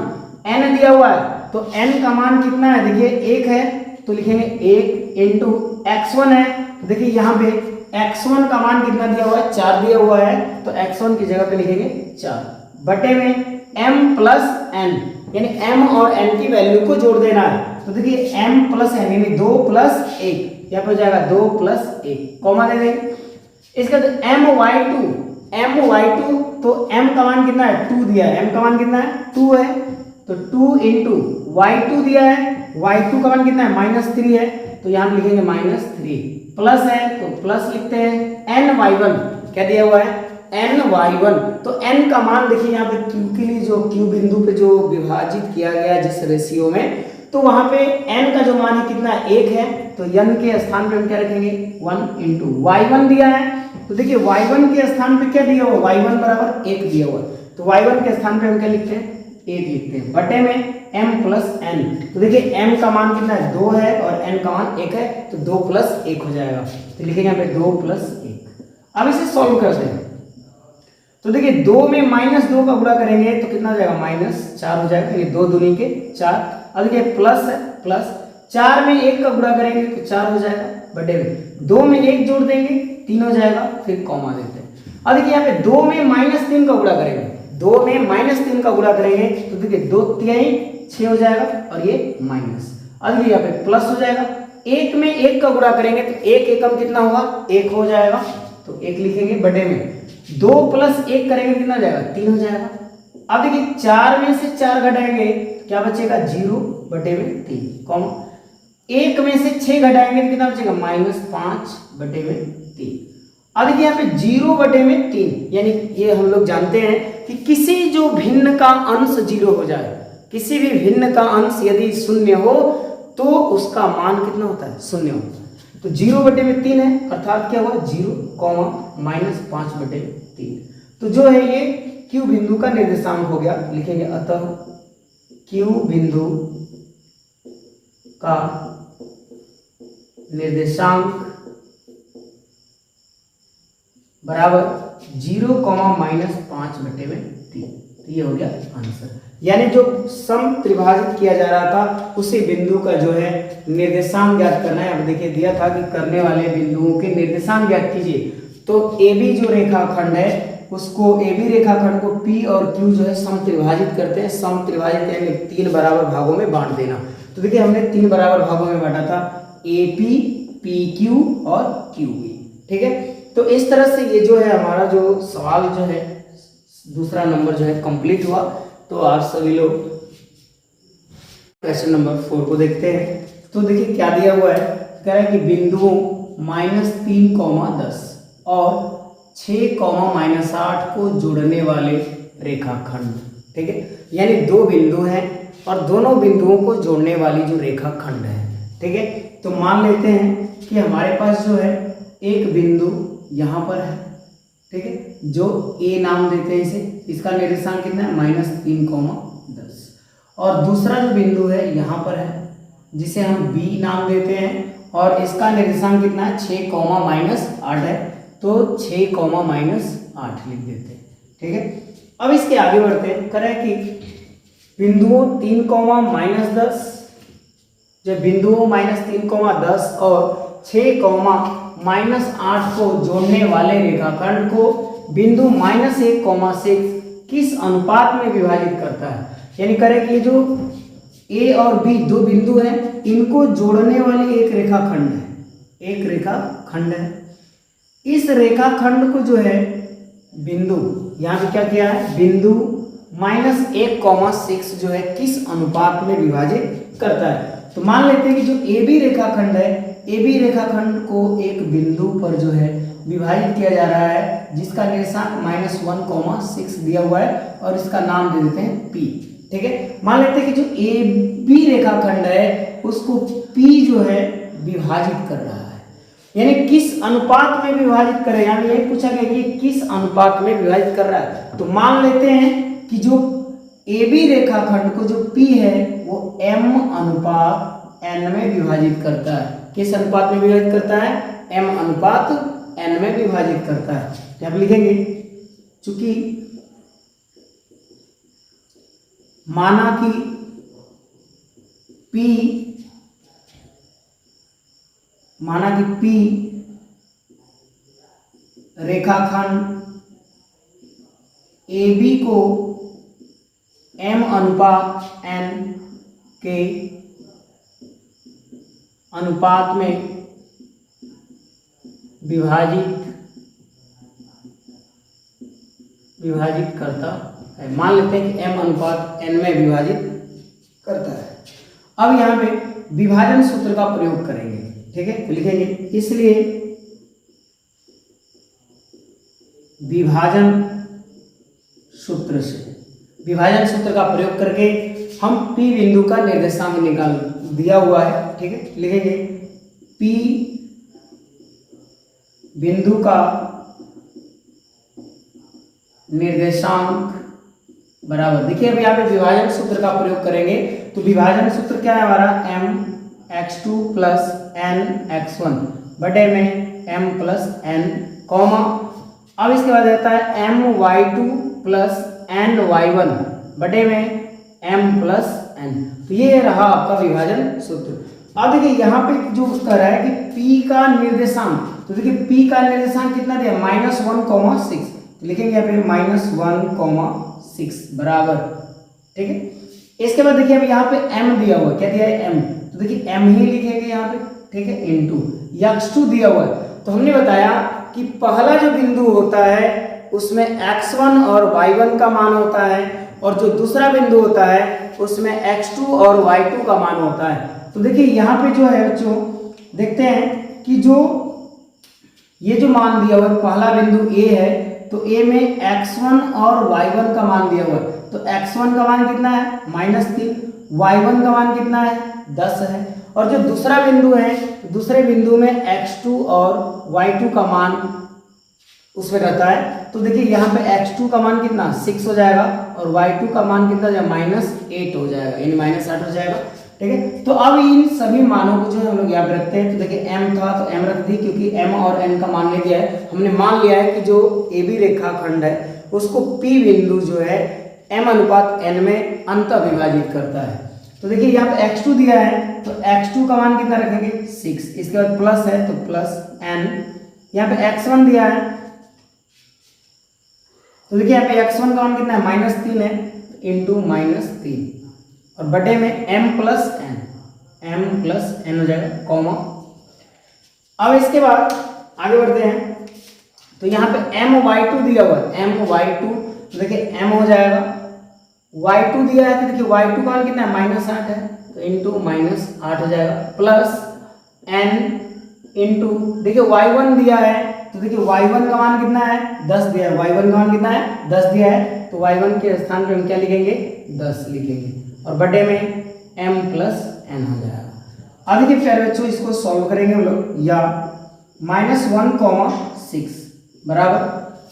n दिया हुआ है तो n का मान कितना है, देखिए 1 है, तो लिखेंगे 1 इंटू x1 है। तो देखिए यहाँ पे x1 का मान कितना दिया हुआ है, 4 दिया हुआ है, तो x1 की जगह पे लिखेंगे 4 बटे में m प्लस n, यानी m और n की वैल्यू को जोड़ देना है। तो देखिए m प्लस n यानी 2 प्लस 1, यहाँ पे हो जाएगा 2 प्लस 1, कॉमा दे देंगे। इसके बाद my2 तो m का मान कितना है, 2 दिया है, m का मान कितना है 2 है, तो 2 इंटू y2 दिया है, y2 का मान कितना है -3 है, तो यहाँ लिखेंगे -3, प्लस है तो प्लस लिखते हैं ny1, क्या दिया हुआ है ny1। तो n का मान देखिए यहाँ पे q के लिए, जो q बिंदु पे जो विभाजित किया गया जिस रेशियो में, तो वहां पे n का जो मान है कितना है 1 है, तो n के स्थान पे हम क्या रखेंगे 1 इंटू y1 दिया है। तो देखिए y1 के स्थान पे क्या दिया हुआ, y1 बराबर 1 दिया हुआ, तो y1 के स्थान पे हम क्या लिखते हैं 1 लिखते हैं बटे में m प्लस n। तो देखिए m का मान कितना है 2 है और n का मान 1 है, तो 2 प्लस 1 हो जाएगा, तो लिखेंगे यहाँ पे 2 प्लस 1। अब इसे सॉल्व करते हैं। तो देखिए 2 में -2 का गुणा करेंगे तो कितना हो जाएगा, -4 हो जाएगा, यानी 2 दूनी के 4। अब देखिए प्लस है, प्लस 4 में 1 का गुणा करेंगे तो 4 हो जाएगा बटे में 2 में 1 जोड़ देंगे 3 हो जाएगा, फिर कॉमा देते हैं। अब देखिए यहाँ पे 2 में -3 का गुणा करेंगे, 2 में -3 का गुणा करेंगे तो देखिए 2 तिहाई 6 हो जाएगा और ये माइनस। अब देखिए यहाँ पे प्लस हो जाएगा, 1 में 1 का गुणा करेंगे तो 1 एकम कितना होगा 1 हो जाएगा, तो 1 लिखेंगे बटे में 2 प्लस 1 करेंगे कितना हो जाएगा 3 हो जाएगा। अब देखिए 4 में से 4 घटाएंगे क्या बचेगा 0 बटे में 3, कॉमा 1 में से 6 घटाएंगे तो कितना बचेगा -5 बटे में 3। अब देखिए यहाँ पे 0 बटे में 3, यानी ये हम लोग जानते हैं कि किसी जो भिन्न का अंश 0 हो जाए, किसी भी भिन्न का अंश यदि 0 हो तो उसका मान कितना होता है 0 होता है। तो 0 बटे में 3 है, अर्थात क्या हुआ 0, -5 बटे 3। तो जो है ये Q बिंदु का निर्देशांक हो गया, लिखेंगे अतः Q बिंदु का निर्देशांक बराबर 0, -5 बटे में 3। तो ये हो गया आंसर, यानी जो सम त्रिभाजित किया जा रहा था उसी बिंदु का जो है निर्देशांक ज्ञात करना है। अब देखिए दिया था कि करने वाले बिंदुओं के निर्देशांक ज्ञात कीजिए, तो AB जो रेखाखंड है उसको, AB रेखाखंड को P और Q जो है सम त्रिभाजित करते हैं। सम त्रिभाजित यानी 3 बराबर भागों में बांट देना। तो देखिए हमने 3 बराबर भागों में बांटा था, AP, PQ और QB, ठीक है। तो इस तरह से ये जो है हमारा जो सवाल जो है दूसरा नंबर जो है कंप्लीट हुआ। तो आप सभी लोग क्वेश्चन नंबर 4 को देखते हैं। तो देखिए क्या दिया हुआ है, कह रहा है कि बिंदुओं -3, 10 और 6, -8 को जोड़ने वाले रेखाखंड, ठीक है, यानी 2 बिंदु हैं और दोनों बिंदुओं को जोड़ने वाली जो रेखाखंड है, ठीक है। तो मान लेते हैं कि हमारे पास जो है एक बिंदु यहाँ पर है, ठीक है, जो ए नाम देते हैं इसे, इसका निर्देशांक कितना है -3,10। और दूसरा जो बिंदु है यहाँ पर है जिसे हम बी नाम देते हैं और इसका निर्देशांक कितना है 6,-8 है, तो 6,-8 लिख देते हैं, ठीक है। अब इसके आगे बढ़ते हैं, करें कि बिंदुओं 3,-10, जब बिंदुओं -3,10 और 6,-8 को जोड़ने वाले रेखाखंड को बिंदु -1,6 किस अनुपात में विभाजित करता है। यानी करें कि ये जो ए और बी दो बिंदु हैं, इनको जोड़ने वाली एक रेखाखंड है, एक रेखाखंड है। इस रेखाखंड को जो है बिंदु, यहाँ पे क्या किया है, बिंदु -1,6 जो है किस अनुपात में विभाजित करता है। तो मान लेते हैं कि जो ए बी रेखाखंड है, ए बी रेखाखंड को एक बिंदु पर जो है विभाजित किया जा रहा है जिसका निर्देशांक -1,6 दिया हुआ है और इसका नाम दे देते हैं पी, ठीक है। मान लेते हैं कि जो ए बी रेखाखंड है उसको पी जो है विभाजित कर रहा है, यानी किस अनुपात में विभाजित कर रहा है, यानी ये पूछा गया कि किस अनुपात में विभाजित कर रहा है। तो मान लेते हैं कि जो ए बी रेखाखंड को जो पी है वो m अनुपात n में विभाजित करता है। किस अनुपात में विभाजित करता है, m अनुपात n में विभाजित करता है। तो आप लिखेंगे चूंकि माना कि P रेखाखंड AB को m अनुपात n के अनुपात में विभाजित करता है। मान लेते हैं कि m अनुपात n में विभाजित करता है। अब यहाँ पे विभाजन सूत्र का प्रयोग करेंगे, ठीक है। तो लिखेंगे इसलिए विभाजन सूत्र का प्रयोग करके हम P बिंदु का निर्देशांक निकाल दिया हुआ है, ठीक है। लिखेंगे P बिंदु का निर्देशांक बराबर, देखिए अब यहाँ पे विभाजन सूत्र का प्रयोग करेंगे तो विभाजन सूत्र क्या है हमारा, mx2 + nx1 बटे में m + n, अब इसके बाद रहता है my2 + ny1 बटे में m + n। तो ये रहा आपका विभाजन सूत्र। अब देखिए यहाँ पे जो कह रहा है कि P का निर्देशांक, तो देखिए P का निर्देशांक कितना दिया, -1,6, तो लिखेंगे यहाँ पे -1,6 बराबर, ठीक है। इसके बाद देखिए अब यहाँ पे m दिया हुआ है, क्या दिया है m, तो देखिए m ही लिखेंगे यहाँ पे, ठीक है, इनटू x2 दिया हुआ है। तो हमने बताया कि पहला जो बिंदु होता है उसमें x1 और y1 का मान होता है और जो दूसरा बिंदु होता है उसमें x2 और y2 का मान होता है। तो देखिए यहाँ पे जो है बच्चों देखते हैं कि जो ये जो मान दिया हुआ है, पहला बिंदु A है तो A में x1 और y1 का मान दिया हुआ है, तो x1 का मान कितना है -3, y1 का मान कितना है 10 है, और जो दूसरा बिंदु है दूसरे बिंदु में x2 और y2 का मान उसमें रहता है। तो देखिए यहाँ पे x2 का मान कितना 6 हो जाएगा और y2 का मान कितना जाएगा -8 हो जाएगा, यानी -8 हो जाएगा, ठीक है। तो अब इन सभी मानों को जो है हम लोग याद रखते हैं। तो देखिए m था तो m रख दी, क्योंकि m और n का मान ले दिया है, हमने मान लिया है कि जो AB रेखाखंड है उसको P बिंदु जो है m अनुपात n में अंतः विभाजित करता है। तो देखिए यहाँ पे x2 दिया है तो x2 का मान कितना रखेंगे 6, इसके बाद प्लस है तो +n, यहाँ पे x1 दिया है तो देखिए यहाँ पे x1 का मान कितना है -3 है, इंटू -3 और बटे में m + n हो जाएगा, कॉमा। अब इसके बाद आगे बढ़ते हैं तो यहाँ पे my2 दिया हुआ है, my2 तो देखिए m हो जाएगा, y2 दिया है तो देखिए y2 का मान कितना है -8 है तो इंटू -8 हो जाएगा, प्लस n इंटू देखिए y1 दिया है तो देखिए y1 का मान कितना है 10 दिया है, y1 का मान कितना है 10 दिया है तो y1 के स्थान पे हम क्या लिखेंगे 10 लिखेंगे और बटे में m + n हो जाएगा। अब देखिए फिर बच्चों इसको सॉल्व करेंगे हम लोग, या -1, 6 बराबर,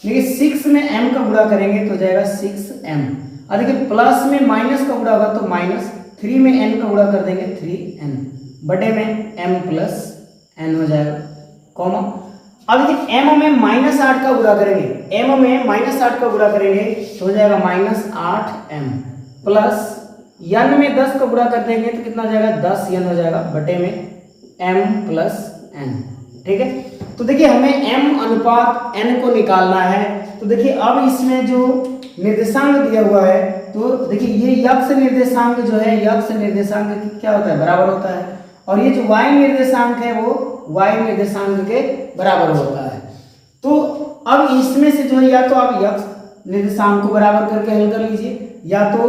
देखिए 6 में m का गुणा करेंगे तो हो जाएगा 6m। और देखिए प्लस में माइनस का गुणा होगा तो -3 में n का गुणा कर देंगे 3n बटे में m प्लस n हो जाएगा, कॉमा। अब देखिए m में -8 का गुणा करेंगे, m में -8 का गुणा करेंगे तो हो जाएगा -8m प्लस n में 10 का गुणा कर देंगे तो कितना हो जाएगा 10n हो जाएगा बटे में m प्लस n, ठीक है। तो देखिए हमें m अनुपात n को निकालना है। तो देखिए अब इसमें जो निर्देशांक दिया हुआ है तो देखिए ये यक्ष निर्देशांक जो है, यक्ष निर्देशांक क्या होता है, बराबर होता है, और ये जो y निर्देशांक है वो y निर्देशांक के बराबर होता है। तो अब इसमें से जो है या तो आप यक्ष निर्देशांक को बराबर करके हल कर लीजिए या तो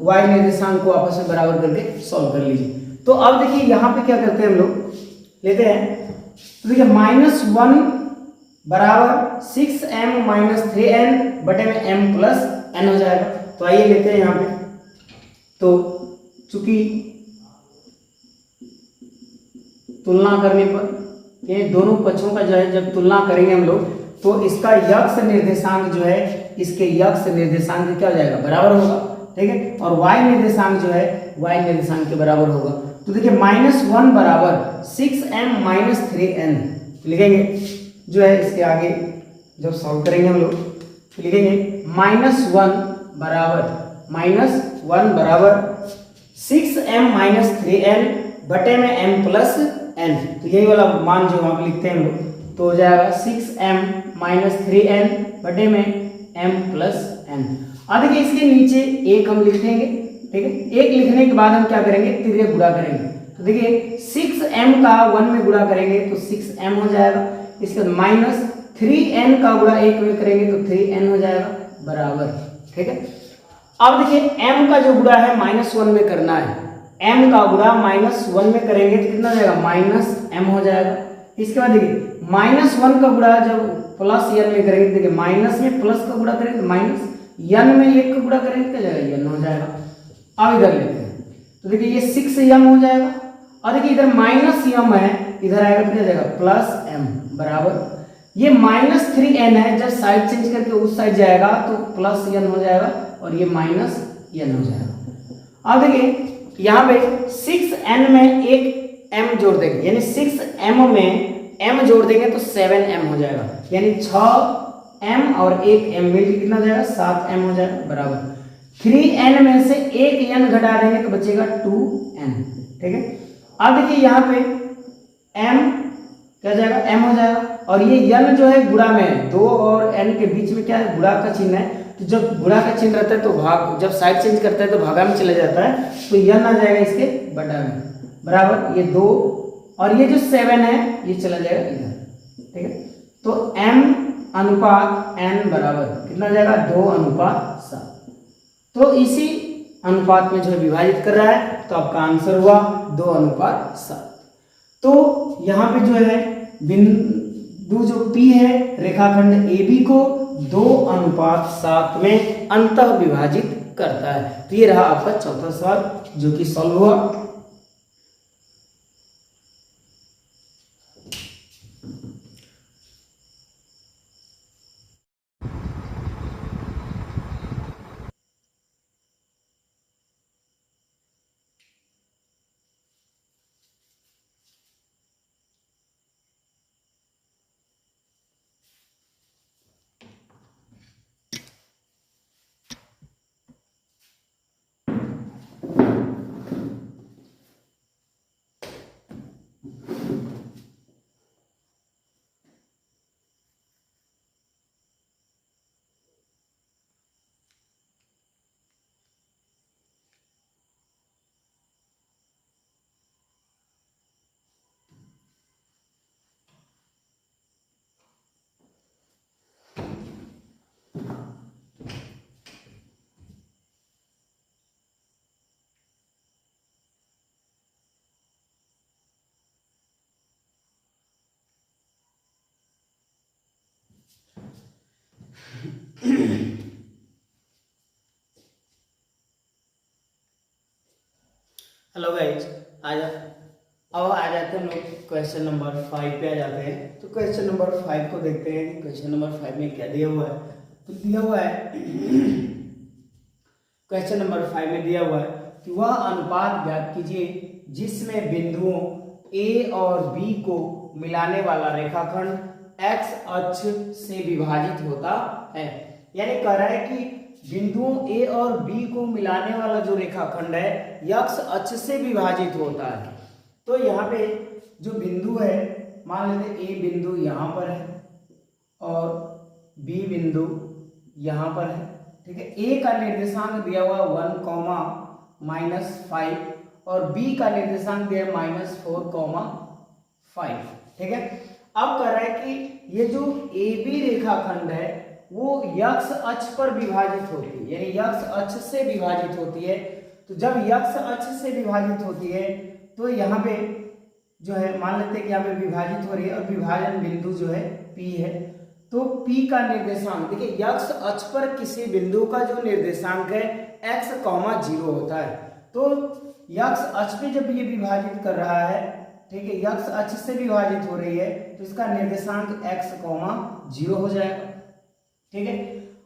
y निर्देशांक को आपस में बराबर करके सॉल्व कर लीजिए। तो अब देखिए यहाँ पे क्या करते हैं, हम लोग लेते हैं, तो देखिए -1 बराबर 6m - 3n बटे में m प्लस n हो जाएगा। तो आइए लेते हैं यहाँ पे, तो चूंकि तुलना करने पर ये दोनों पक्षों का जो है जब तुलना करेंगे हम लोग तो इसका यक्ष निर्देशांक जो है इसके यक्ष निर्देशांक क्या हो जाएगा, बराबर होगा, ठीक है। और y निर्देशांक जो है y निर्देशांक के बराबर होगा। तो देखिए -1 बराबर 6m - 3n लिखेंगे, जो है इसके आगे जब सॉल्व करेंगे हम लोग तो लिखेंगे -1 बराबर 6m - 3n बटे में m प्लस n। तो यही वाला मान जो वहाँ पे लिखते हैं हम लोग तो हो जाएगा 6m - 3n बटे में m प्लस n। अब देखिए इसके नीचे एक हम लिख देंगे, ठीक है। एक लिखने के बाद हम क्या करेंगे, तिर्यक गुणा करेंगे। तो देखिए 6m का 1 में गुणा करेंगे तो 6m हो जाएगा, इसके बाद -3n का गुणा 1 में करेंगे तो 3n हो जाएगा बराबर, ठीक है। अब देखिए m का जो गुणा है -1 में करना है, m का गुणा -1 में करेंगे तो कितना हो जाएगा -m हो जाएगा। इसके बाद देखिए -1 का गुणा जब प्लस n में करेंगे, देखिए माइनस में प्लस का गुणा करेंगे तो माइनस n में 1 का गुणा करेंगे क्या जाएगा, n हो जाएगा। अब इधर लेते हैं तो देखिए ये 6m हो जाएगा, और देखिए इधर -m है, इधर आएगा तो क्या जाएगा +m बराबर, ये -3n है, जब साइड चेंज करके उस साइड जाएगा तो +n हो जाएगा और ये -n हो जाएगा। अब देखिए यहाँ पे 6n में एक m जोड़ देंगे, यानी 6m में m जोड़ देंगे तो 7m हो जाएगा, यानी 6m और 1m मिलकर कितना हो जाएगा 7m हो जाएगा बराबर। 3n में से एक n घटा देंगे तो बचेगा 2n, ठीक है। अब देखिए यहाँ पे m क्या जाएगा, m हो जाएगा, और ये n जो है गुणा में है, 2 और n के बीच में क्या है, गुणा का चिन्ह है। तो जब गुणा का चिन्ह रहता है तो भाग, जब साइड चेंज करता है तो भागा में चला जाता है, तो n आ जाएगा इसके बटा में बराबर, ये 2 और ये जो 7 है ये चला जाएगा इधर, ठीक है। तो m अनुपात n बराबर कितना हो जाएगा 2:7। तो इसी अनुपात में जो है विभाजित कर रहा है तो आपका आंसर हुआ 2:7। तो यहाँ पे जो है बिंदु जो P है रेखाखंड AB को 2:7 में अंतः विभाजित करता है। तो ये रहा आपका चौथा सवाल जो कि सॉल्व हुआ। हेलो गाइस, आज अब आ जाते हैं लोग क्वेश्चन नंबर 5 पे आ जाते हैं। तो क्वेश्चन नंबर 5 को देखते हैं कि क्वेश्चन नंबर 5 में क्या दिया हुआ है। तो दिया हुआ है क्वेश्चन नंबर 5 में दिया हुआ है कि वह अनुपात ज्ञात कीजिए जिसमें बिंदुओं ए और बी को मिलाने वाला रेखाखंड एक्स अक्ष से विभाजित होता है। यानी कह रहा है कि बिंदुओं ए और बी को मिलाने वाला जो रेखाखंड है एक्स अक्ष से विभाजित होता है। तो यहाँ पे जो बिंदु है, मान लेते ए बिंदु यहाँ पर है और बी बिंदु यहाँ पर है, ठीक है। ए का निर्देशांक दिया हुआ 1, -5 और बी का निर्देशांक दिया -4, 5, ठीक है। अब कह रहा है कि ये जो ए बी रेखाखंड है वो यक्ष अक्ष पर विभाजित होती है, यानी यक्ष अक्ष से विभाजित होती है। तो जब यक्ष अक्ष से विभाजित होती है तो यहाँ पे जो है मान लेते हैं कि यहाँ पे विभाजित हो रही है और विभाजन बिंदु जो है P है। तो P का निर्देशांक देखिए, यक्ष अक्ष पर किसी बिंदु का जो निर्देशांक है x, 0 होता है। तो यक्ष अक्ष पे जब ये विभाजित कर रहा है, ठीक है, यक्ष अक्ष से विभाजित हो रही है तो इसका निर्देशांक x, 0 हो जाएगा, ठीक है।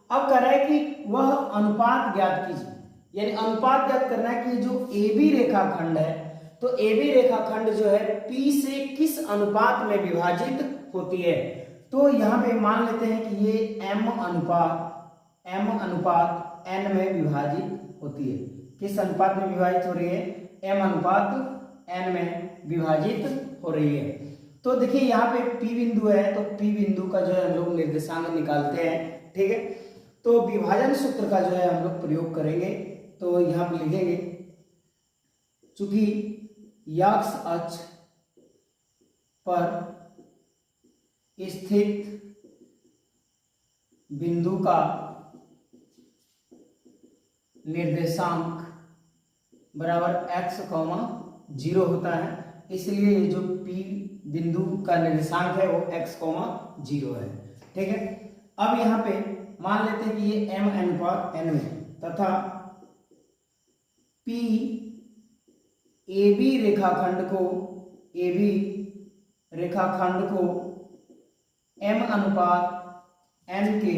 अब कह रहा है कि वह अनुपात ज्ञात कीजिए, यानी अनुपात ज्ञात करना है कि जो ए बी रेखाखंड है तो ए बी रेखाखंड जो है P से किस अनुपात में विभाजित होती है। तो यहाँ पे मान लेते हैं कि ये m अनुपात n में विभाजित होती है। किस अनुपात में विभाजित हो रही है? m अनुपात n में विभाजित हो रही है। तो देखिए यहाँ पे P बिंदु है, तो P बिंदु का जो है हम लोग निर्देशांक निकालते हैं, ठीक है। तो विभाजन सूत्र का जो है हम लोग प्रयोग करेंगे। तो यहाँ पे लिखेंगे, चूंकि यक्ष अक्ष पर स्थित बिंदु का निर्देशांक बराबर x, 0 होता है, इसलिए जो P बिंदु का निर्देशांक है वो x, 0 है, ठीक है। अब यहाँ पे मान लेते हैं कि ये m अनुपात n में तथा P AB रेखाखंड को m अनुपात n के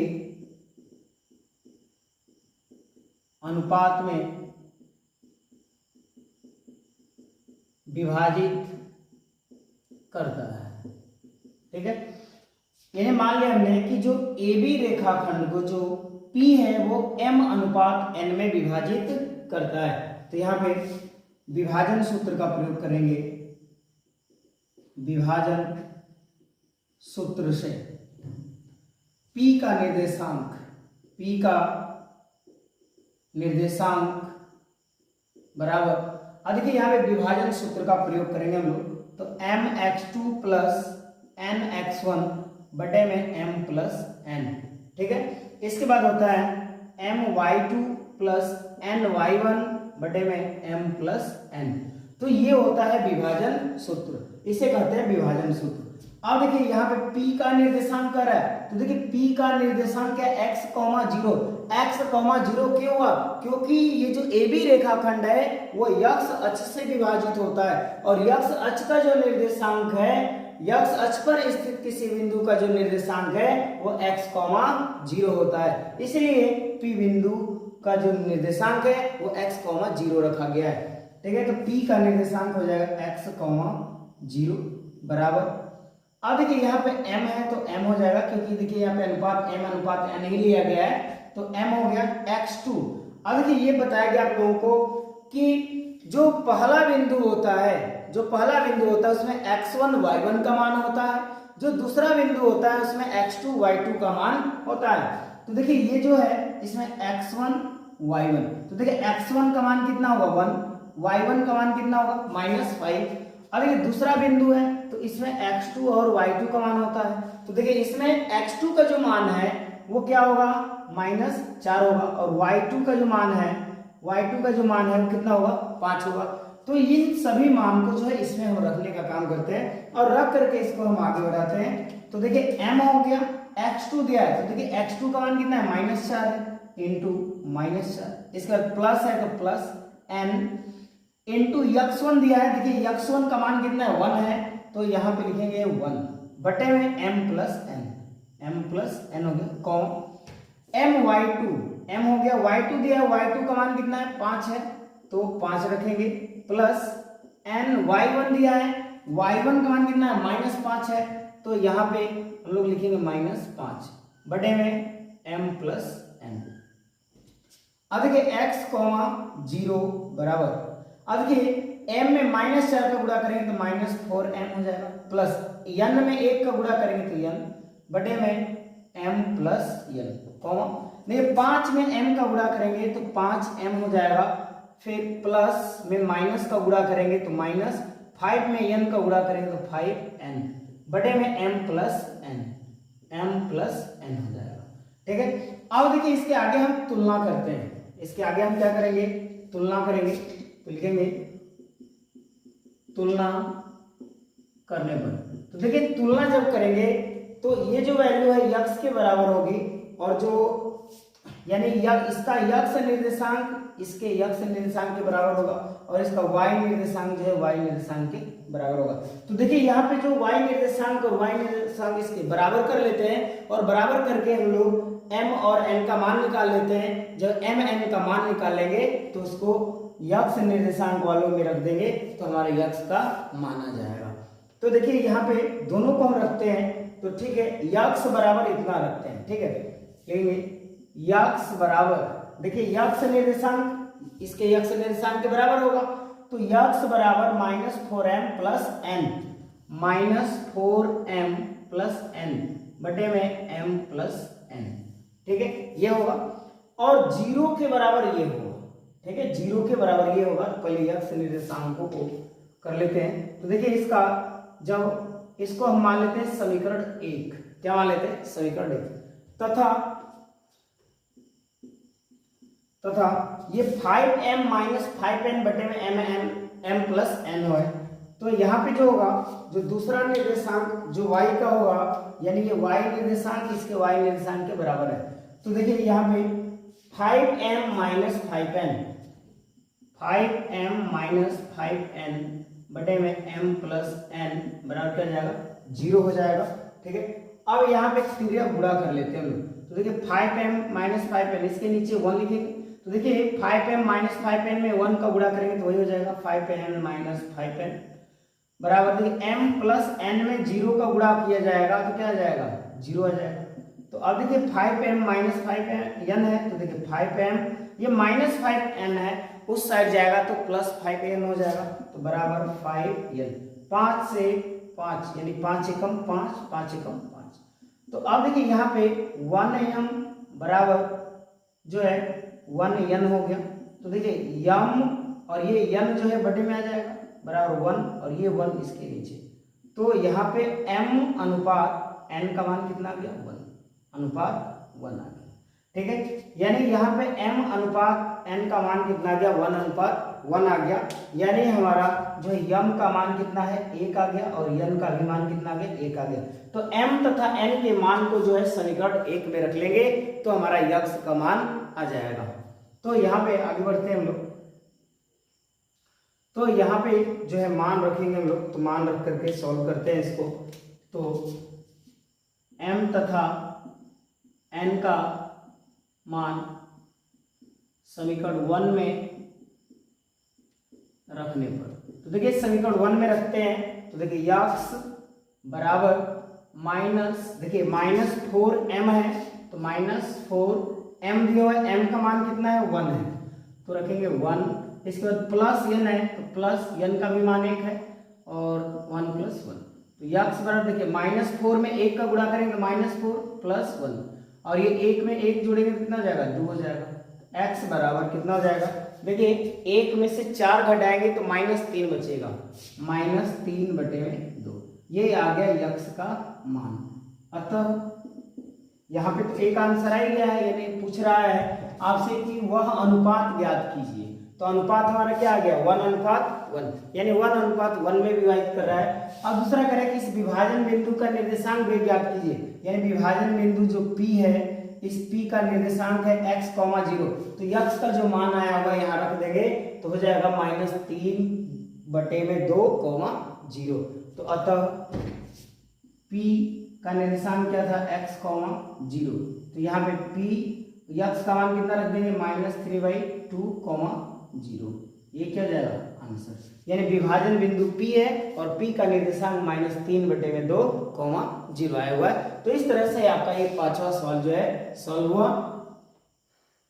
अनुपात में विभाजित करता है, ठीक है। यानी मान लिया हमने कि जो AB रेखाखंड को जो P है वो m अनुपात n में विभाजित करता है। तो यहाँ पे विभाजन सूत्र का प्रयोग करेंगे। विभाजन सूत्र से P का निर्देशांक बराबर, अब देखिए यहाँ पे विभाजन सूत्र का प्रयोग करेंगे हम लोग। तो mx2 प्लस nx1 बटे में m प्लस n, ठीक है। इसके बाद होता है my2 प्लस ny1 बटे में m प्लस n। तो ये होता है विभाजन सूत्र, इसे कहते हैं विभाजन सूत्र। अब देखिए यहाँ पे P का निर्देशांक कर रहा है, तो देखिए P का निर्देशांक क्या है? x, 0। x, 0 क्यों हुआ? क्योंकि ये जो AB रेखाखंड है वो यक्ष अक्ष से विभाजित होता है और यक्ष अक्ष का जो निर्देशांक है, यक्ष अक्ष पर स्थित किसी बिंदु का जो निर्देशांक है वो x, 0 होता है, इसलिए P बिंदु का जो निर्देशांक है वो x, 0 रखा गया है, ठीक है। तो P का निर्देशांक हो जाएगा x, 0 बराबर। अब देखिए यहाँ पे m है तो m हो जाएगा, क्योंकि देखिए यहाँ पे अनुपात m अनुपात n ही लिया गया है, तो m हो गया x2। अब देखिए ये बताया गया आप लोगों को कि जो पहला बिंदु होता है उसमें x1 y1 का मान होता है, जो दूसरा बिंदु होता है उसमें x2 y2 का मान होता है। तो देखिए ये जो है इसमें x1 y1, तो देखिए x1 का मान कितना होगा 1, y1 का मान कितना होगा -5। अब ये दूसरा बिंदु है तो इसमें x2 और y2 का मान होता है, तो देखिए इसमें x2 का जो मान है वो क्या होगा -4 होगा और y2 का जो मान है वो कितना होगा 5 होगा। तो इन सभी मान को जो है इसमें हम रखने का काम करते हैं और रख करके इसको हम आगे बढ़ाते हैं। तो देखिए m हो गया, x2 दिया है तो देखिए x2 का मान कितना है -4 है इंटू -4, इसका प्लस है तो प्लस n इंटू x1 दिया है। देखिए x1 का मान कितना है 1 है, तो यहाँ पे लिखेंगे 1 बटे में m प्लस n हो गया कॉम my2 m हो गया, y2 दिया है, y2 का मान कितना है 5 है तो 5 रखेंगे प्लस n y1 दिया है, y1 का मान कितना है -5 है तो यहाँ पे हम लोग लिखेंगे -5 बटे में m प्लस n। अब देखिए x, 0 बराबर, अब देखिए m में -4 का गुणा करेंगे तो -4m हो जाएगा प्लस n में 1 का गुणा करेंगे तो n बटे में m प्लस n कॉमा नहीं 5 में m का गुणा करेंगे तो 5m हो जाएगा, फिर प्लस में माइनस का गुणा करेंगे तो माइनस, 5 में n का गुणा करेंगे तो 5n बटे में m प्लस n हो जाएगा। ठीक है, अब देखिए इसके आगे हम तुलना करते हैं, इसके आगे हम क्या करेंगे तुलना करेंगे तो लिखेंगे तुलना करने पर, तो देखिए तुलना जब करेंगे तो ये जो वैल्यू है x के बराबर होगी और जो यानी इसका x निर्देशांक इसके x निर्देशांक के बराबर होगा और इसका y निर्देशांक जो है y निर्देशांक के बराबर होगा। तो देखिए यहाँ पे जो y निर्देशांक और y निर्देशांक इसके बराबर कर लेते हैं और बराबर करके हम लोग m और n का मान निकाल लेते हैं। जब m n का मान निकालेंगे तो उसको x निर्देशांक वालों में रख देंगे तो हमारे x का मान आ जाएगा। तो देखिए यहाँ पे दोनों को हम रखते हैं तो ठीक है, x बराबर इतना रखते हैं। ठीक है, लेंगे x बराबर, देखिए x निर्देशांक इसके x निर्देशांक के बराबर होगा तो x बराबर -4m प्लस n बटे में m प्लस n। ठीक है, ये होगा और 0 के बराबर ये होगा। ठीक है, 0 के बराबर ये होगा। पहले x निर्देशांकों को कर लेते हैं तो देखिए इसका जब इसको हम मान लेते हैं समीकरण 1, क्या मान लेते हैं समीकरण 1 तथा ये 5m माइनस 5n बटे में m प्लस n है। तो यहाँ पे जो होगा जो दूसरा निर्देशांक जो y का होगा यानी ये y निर्देशांक इसके y निर्देशांक के बराबर है। तो देखिए यहाँ पे 5m माइनस 5n बटे में m प्लस n बराबर क्या जाएगा 0 हो जाएगा। ठीक है, अब यहाँ पे क्रिया गुणा कर लेते हैं हम लोग। तो देखिए 5m माइनस 5n इसके नीचे 1 लिखेंगे तो देखिए 5m माइनस 5n में 1 का गुणा करेंगे तो वही हो जाएगा 5n माइनस 5n बराबर देखिए m प्लस n में 0 का गुणा किया जाएगा तो क्या आ जाएगा 0 आ जाएगा। तो अब देखिए 5m माइनस 5n है तो देखिए 5m ये माइनस 5n है उस साइड जाएगा तो प्लस 5n हो जाएगा तो बराबर 5n, 5 से 5 यानी 5 एकम 5, 5 एकम 5। तो अब देखिए यहाँ पे 1m बराबर जो है 1n हो गया। तो देखिए m और ये n जो है बटे में आ जाएगा बराबर 1 और ये 1 इसके नीचे। तो यहाँ पे m अनुपात n का मान कितना आ गया 1, अनुपात 1 आ गया। ठीक है, यानी यहाँ पे m अनुपात n का मान कितना आ गया 1 अनुपात 1 आ गया। यानी हमारा जो m का मान कितना है 1 आ गया और n का भी मान कितना आ गया 1 आ गया। तो m तथा n के मान को जो है समीकरण 1 में रख लेंगे तो हमारा x का मान आ जाएगा। तो यहाँ पे आगे बढ़ते हैं हम लोग। तो यहाँ पे जो है मान रखेंगे हम लोग, तो मान रख करके सॉल्व करते हैं इसको। तो m तथा n का मान समीकरण 1 में रखने पर, तो देखिए समीकरण 1 में रखते हैं तो देखिए x बराबर माइनस, देखिए -4m है तो -4m दिया हुआ है, m का मान कितना है 1 है तो रखेंगे 1। इसके बाद प्लस n है तो प्लस n का भी मान 1 है और 1 प्लस 1। तो x बराबर देखिए -4 में 1 का गुणा करेंगे तो -4 प्लस 1 और ये 1 में 1 जोड़ेंगे कितना हो जाएगा 2 हो जाएगा। x बराबर कितना हो जाएगा, देखिए 1 में से 4 घटाएंगे तो -3 बचेगा, -3 बटे में 2, ये आ गया x का मान। अतः यहाँ पे तो एक आंसर आ ही गया है, यानी पूछ रहा है आपसे कि वह अनुपात ज्ञात कीजिए। तो अनुपात हमारा क्या आ गया 1 अनुपात 1, यानी 1 अनुपात 1 में विभाजित कर रहा है। अब दूसरा कह रहा है कि इस विभाजन बिंदु का निर्देशांक भी ज्ञात कीजिए, यानी विभाजन बिंदु जो P है इस P का निर्देशांक है x, 0, तो x का जो मान आया होगा यहाँ रख देंगे तो हो जाएगा -3/2, 0। तो अतः P का निर्देशांक क्या था x, 0, तो यहाँ पे P x का मान कितना रख देंगे -3/2, 0। ये क्या हो जाएगा आंसर, यानी विभाजन बिंदु P है और P का निर्देशांक -3/2, 0 आया हुआ है। तो इस तरह से आपका ये 5वां सवाल जो है सॉल्व हुआ।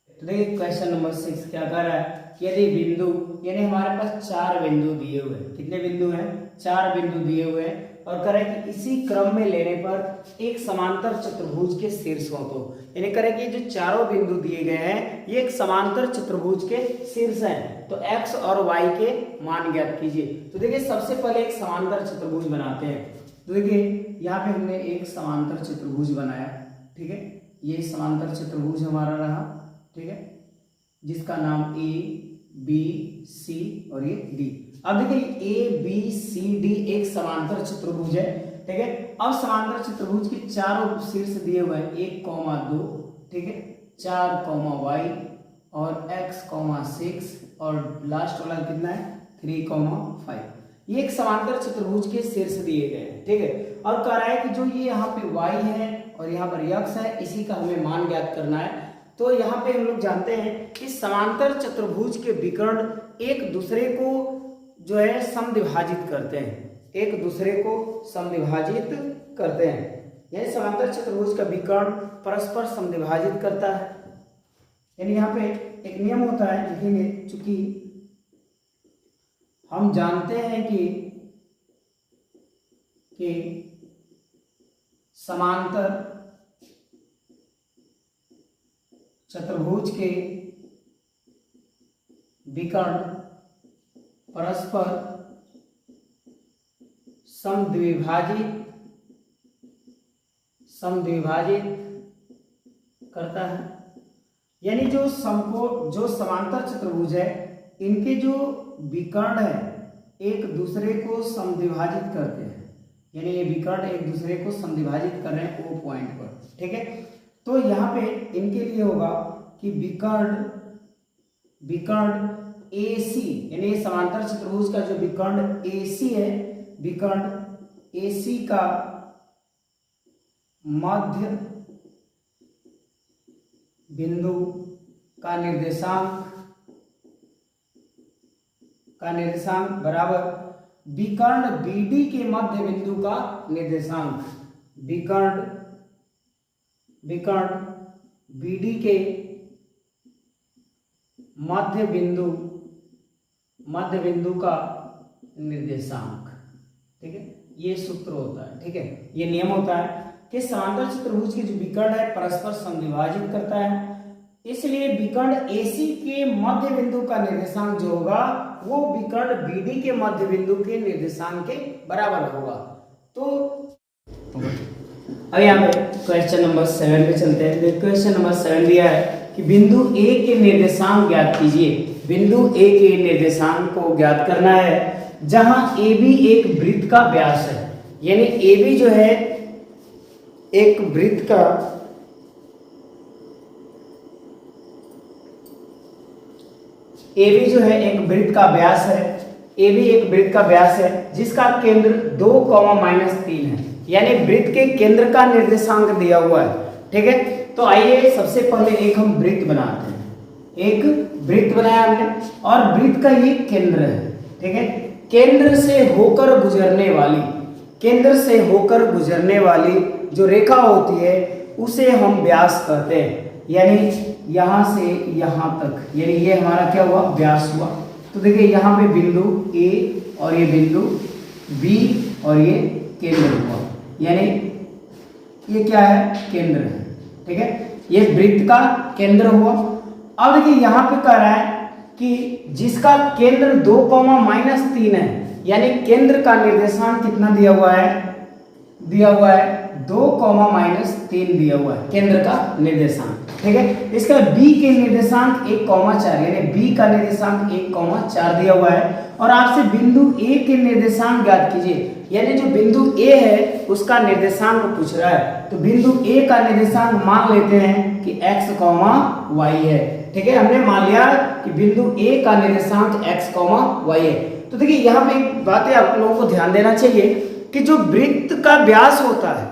तो देखिए क्वेश्चन नंबर 6 क्या कर रहा है, यदि बिंदु, यानी हमारे पास 4 बिंदु दिए हुए हैं, कितने बिंदु हैं, 4 बिंदु दिए हुए हैं, और करें कि इसी क्रम में लेने पर एक समांतर चतुर्भुज के शीर्षों को, यानी करें कि जो चारों बिंदु दिए गए हैं ये एक समांतर चतुर्भुज के शीर्ष हैं, तो x और y के मान ज्ञात कीजिए। तो देखिए सबसे पहले एक समांतर चतुर्भुज बनाते हैं। तो देखिए यहाँ पे हमने एक समांतर चतुर्भुज बनाया, ठीक है, ये समांतर चतुर्भुज हमारा रहा, ठीक है, जिसका नाम A, B, C और ये D। अब देखिए A, B, C, D एक समांतर चतुर्भुज है, ठीक है। अब समांतर चतुर्भुज के चारों शीर्ष दिए हुए हैं 1, 2, ठीक है, 4, y और x, 6 और लास्ट वाला कितना है 3, 5। ये एक समांतर चतुर्भुज के शीर्ष दिए गए हैं, ठीक है। और कह रहा है कि जो ये यहाँ पे y है और यहाँ पर x है, इसी का हमें मान ज्ञात करना है। तो यहाँ पे हम लोग जानते हैं कि समांतर चतुर्भुज के विकर्ण एक दूसरे को जो है समद्विभाजित करते हैं, एक दूसरे को समद्विभाजित करते हैं, यानी समांतर चतुर्भुज का विकर्ण परस्पर समद्विभाजित करता है। यानी यहाँ पे एक नियम होता है, लिखेंगे, चूंकि हम जानते हैं कि समांतर चतुर्भुज के विकर्ण परस्पर समद्विभाजित करता है। यानी जो समांतर चतुर्भुज है इनके जो विकर्ण है एक दूसरे को समद्विभाजित करते हैं, यानी ये विकर्ण एक दूसरे को समद्विभाजित कर रहे हैं O पॉइंट पर, ठीक है। तो यहाँ पे इनके लिए होगा कि विकर्ण AC, यानी समांतर चतुर्भुज का जो विकर्ण AC है, विकर्ण AC का मध्य बिंदु का निर्देशांक बराबर विकर्ण BD के मध्य बिंदु का निर्देशांक, विकर्ण BD के मध्य बिंदु का निर्देशांक, ठीक है, ये सूत्र होता है, ठीक है, ये नियम होता है कि समांतर चतुर्भुज के जो विकर्ण है परस्पर समद्विभाजित करता है, इसलिए विकर्ण AC के मध्य बिंदु का निर्देशांक जो होगा वो विकर्ण BD के मध्य बिंदु के निर्देशांक के बराबर होगा। तो अब यहाँ पे क्वेश्चन नंबर 7 पे चलते हैं। क्वेश्चन नंबर 7 दिया है कि बिंदु A के निर्देशांक ज्ञात कीजिए। बिंदु A के निर्देशांक को ज्ञात करना है जहां AB एक वृत्त का व्यास है, यानी AB जो है एक वृत्त का व्यास है जिसका केंद्र 2, -3 है, यानी वृत्त के केंद्र का निर्देशांक दिया हुआ है, ठीक है। तो आइए सबसे पहले एक हम वृत्त बनाते हैं, एक वृत्त बनाया हमने और वृत्त का ये केंद्र है, ठीक है। केंद्र से होकर गुजरने वाली जो रेखा होती है उसे हम व्यास कहते हैं, यानी यहां से यहां तक, यानी ये हमारा क्या हुआ व्यास हुआ। तो देखिए यहाँ पे बिंदु A और ये बिंदु B और ये केंद्र हुआ, यानी ये क्या है केंद्र है, ठीक है, ये वृत्त का केंद्र हुआ। अब देखिए यहाँ पे कह रहा है कि जिसका केंद्र 2, -3 है, यानी केंद्र का निर्देशांक कितना दिया हुआ है 2, -3 दिया हुआ है केंद्र का निर्देशांक, ठीक है। इसके बाद बी के निर्देशांक 1,4 यानी बी का निर्देशांक 1,4 दिया हुआ है और आपसे बिंदु ए के निर्देशांक ज्ञात कीजिए, यानी जो बिंदु ए है उसका निर्देशांक पूछ रहा है। तो बिंदु ए का निर्देशांक मान लेते हैं कि x, y है। ठीक है, हमने मान लिया कि बिंदु ए का निर्देशांक x, y है। तो देखिए यहाँ पे एक बात है, आप लोगों को ध्यान देना चाहिए कि जो वृत्त का व्यास होता है,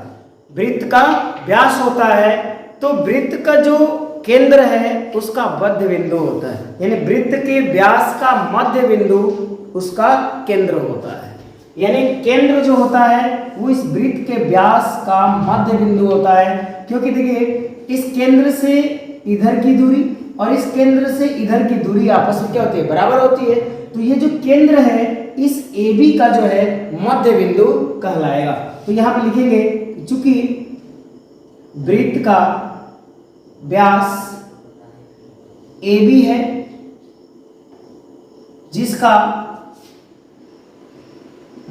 वृत्त का व्यास होता है, तो वृत्त का जो केंद्र है उसका मध्य बिंदु होता है, यानी वृत्त के व्यास का मध्य बिंदु उसका केंद्र होता है। यानी केंद्र जो होता है वो इस वृत्त के व्यास का मध्य बिंदु होता है, क्योंकि देखिए इस केंद्र से इधर की दूरी और इस केंद्र से इधर की दूरी आपस में क्या होती है, बराबर होती है। तो ये जो केंद्र है इस AB का जो है मध्य बिंदु कहलाएगा। तो यहाँ पे लिखेंगे चूंकि वृत्त का व्यास AB है जिसका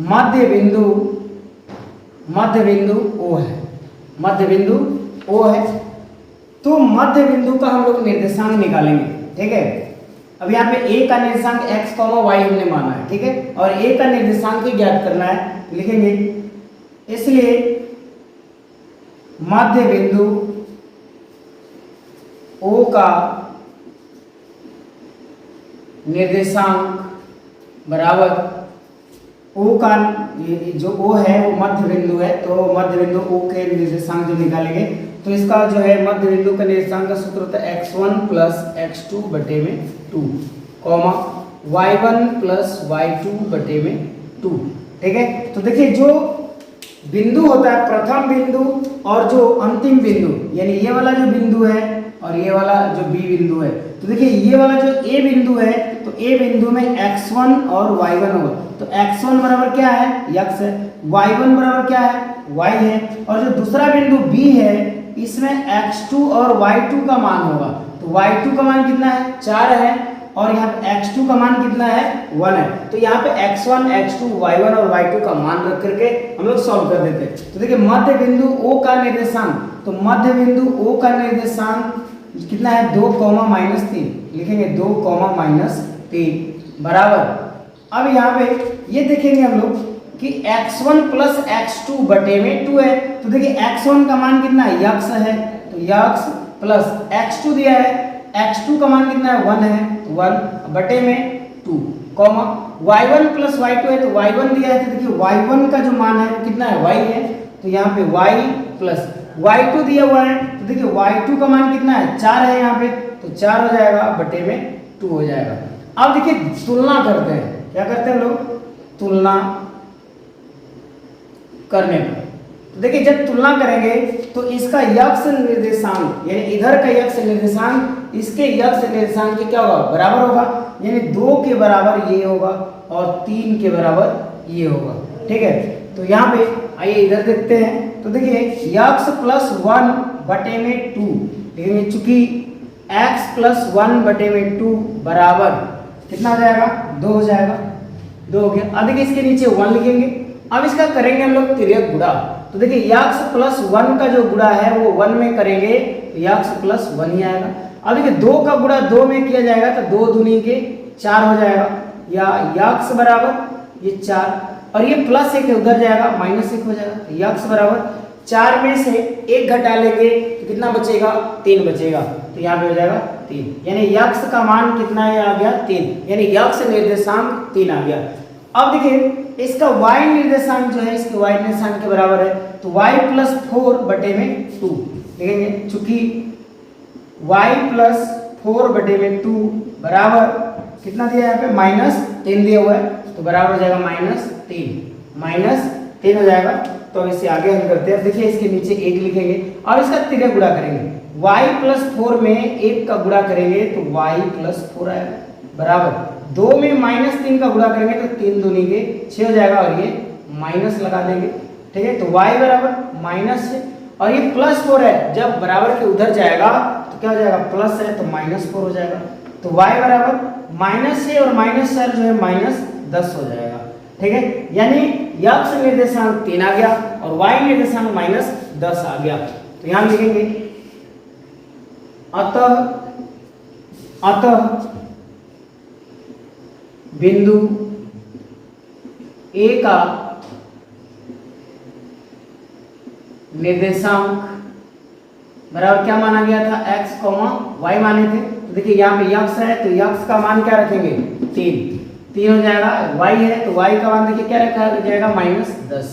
मध्य बिंदु O है, मध्य बिंदु O है, तो मध्य बिंदु का हम लोग निर्देशांक निकालेंगे। ठीक है, अब यहाँ पे A का निर्देशांक x, y हमने माना है। ठीक है, और A का निर्देशांक ही ज्ञात करना है, लिखेंगे इसलिए मध्य बिंदु O का निर्देशांक बराबर O का जो O है वो मध्य बिंदु है, तो मध्य बिंदु O के निर्देशांक जो निकालेंगे तो इसका जो है मध्य बिंदु का निर्देशांक का सूत्र होता है x1 प्लस x2 बटे में 2 कॉमा y1 प्लस y2 बटे में 2। ठीक है, तो देखिए जो बिंदु होता है प्रथम बिंदु और जो अंतिम बिंदु, यानी ये वाला जो बिंदु है और ये वाला जो B बिंदु है, तो देखिए ये वाला जो A बिंदु है तो A बिंदु में x1 और y1 होगा। तो x1 बराबर क्या है, x है, y1 बराबर क्या है, y है, और जो दूसरा बिंदु B है इसमें x2 और y2 का मान होगा। तो y2 का मान कितना है, 4 है, और यहाँ पे x2 का मान कितना है, 1 है। तो यहाँ पे x1, x2, y1 और y2 का मान रख करके हम लोग सॉल्व कर देते हैं। तो देखिए मध्य बिंदु O का निर्देशांक, तो मध्य बिंदु O का निर्देशांक कितना है, 2, -3 लिखेंगे, 2, -3 बराबर। अब यहाँ पे ये देखेंगे हम लोग कि x1 प्लस x2 बटे में 2 है। तो देखिए x1 का मान कितना है, x है, तो x प्लस x2 दिया है, x2 का मान कितना है, 1 है, 1 बटे में 2 कॉमा y1 प्लस y2 है, तो y1 दिया है, तो देखिए y1 का जो मान है वो कितना है, y है, तो यहाँ पे y प्लस y2 दिया हुआ है, तो देखिए y2 का मान कितना है, 4 है यहाँ पे, तो 4 हो जाएगा बटे में 2 हो जाएगा। अब देखिए तुलना करते हैं, क्या करते हैं लोग, तुलना करने पर। तो देखिए जब तुलना करेंगे तो इसका यक्ष निर्देशांक यानी इधर का यक्ष निर्देशांक इसके यक्ष निर्देशांक के क्या होगा, बराबर होगा, यानी 2 के बराबर ये होगा और 3 के बराबर ये होगा। ठीक है, तो यहाँ पे आइए इधर देखते हैं। तो देखिए यक्ष प्लस 1 बटे में 2 लिखेंगे, चूंकि x प्लस 1 बटे में 2 बराबर कितना हो जाएगा, 2 हो जाएगा, 2 हो गया। अब देखिए इसके नीचे 1 लिखेंगे। अब इसका करेंगे हम लोग तिर्यक गुणा। तो देखिए यक्ष प्लस 1 का जो गुणा है वो 1 में करेंगे तो यक्ष प्लस 1 ही आएगा। अब देखिए 2 का गुणा 2 में किया जाएगा तो 2 दूनी के 4 हो जाएगा, या यक्ष बराबर ये 4 और ये प्लस 1 उधर जाएगा, -1 हो जाएगा, तो यक्ष बराबर 4 में से 1 घटा लेंगे तो कितना बचेगा, 3 बचेगा, तो यहाँ पे हो जाएगा 3, यानी यक्ष का मान कितना है, आ गया 3, यानी यक्ष निर्देशांक 3 आ गया। अब देखिए इसका y निर्देशांक जो है इसके y निर्देशांक के बराबर है, तो y प्लस 4 बटे में 2 लिखेंगे, चूंकि y प्लस 4 बटे में 2 बराबर कितना दिया है यहाँ पे, -3 दिया हुआ है, तो बराबर हो जाएगा -3 हो जाएगा। तो इसे आगे हम करते हैं। देखिए इसके नीचे 1 लिखेंगे और इसका तिर्यक गुणा करेंगे, y प्लस 4 में 1 का गुणा करेंगे तो y प्लस 4 आएगा, बराबर 2 में -3 का गुणा करेंगे तो 3 दूनी के 6 हो जाएगा और ये माइनस लगा देंगे। ठीक है, तो y बराबर -6 और ये +4 है, जब बराबर के उधर जाएगा तो क्या हो जाएगा, प्लस है तो -4 हो जाएगा, तो y बराबर -6 और -4 जो है -10 हो जाएगा। ठीक है, यानी यक्ष निर्देशांक 3 आ गया और y निर्देशांक -10 आ गया। तो यहाँ लिखेंगे अतः बिंदु ए का निर्देशांक बराबर क्या माना गया था, x, y माने थे। तो देखिए यहाँ पे यक्स है तो यक्स का मान क्या रखेंगे, 3 हो जाएगा। y है तो y का मान देखिए क्या रखा जाएगा, -10।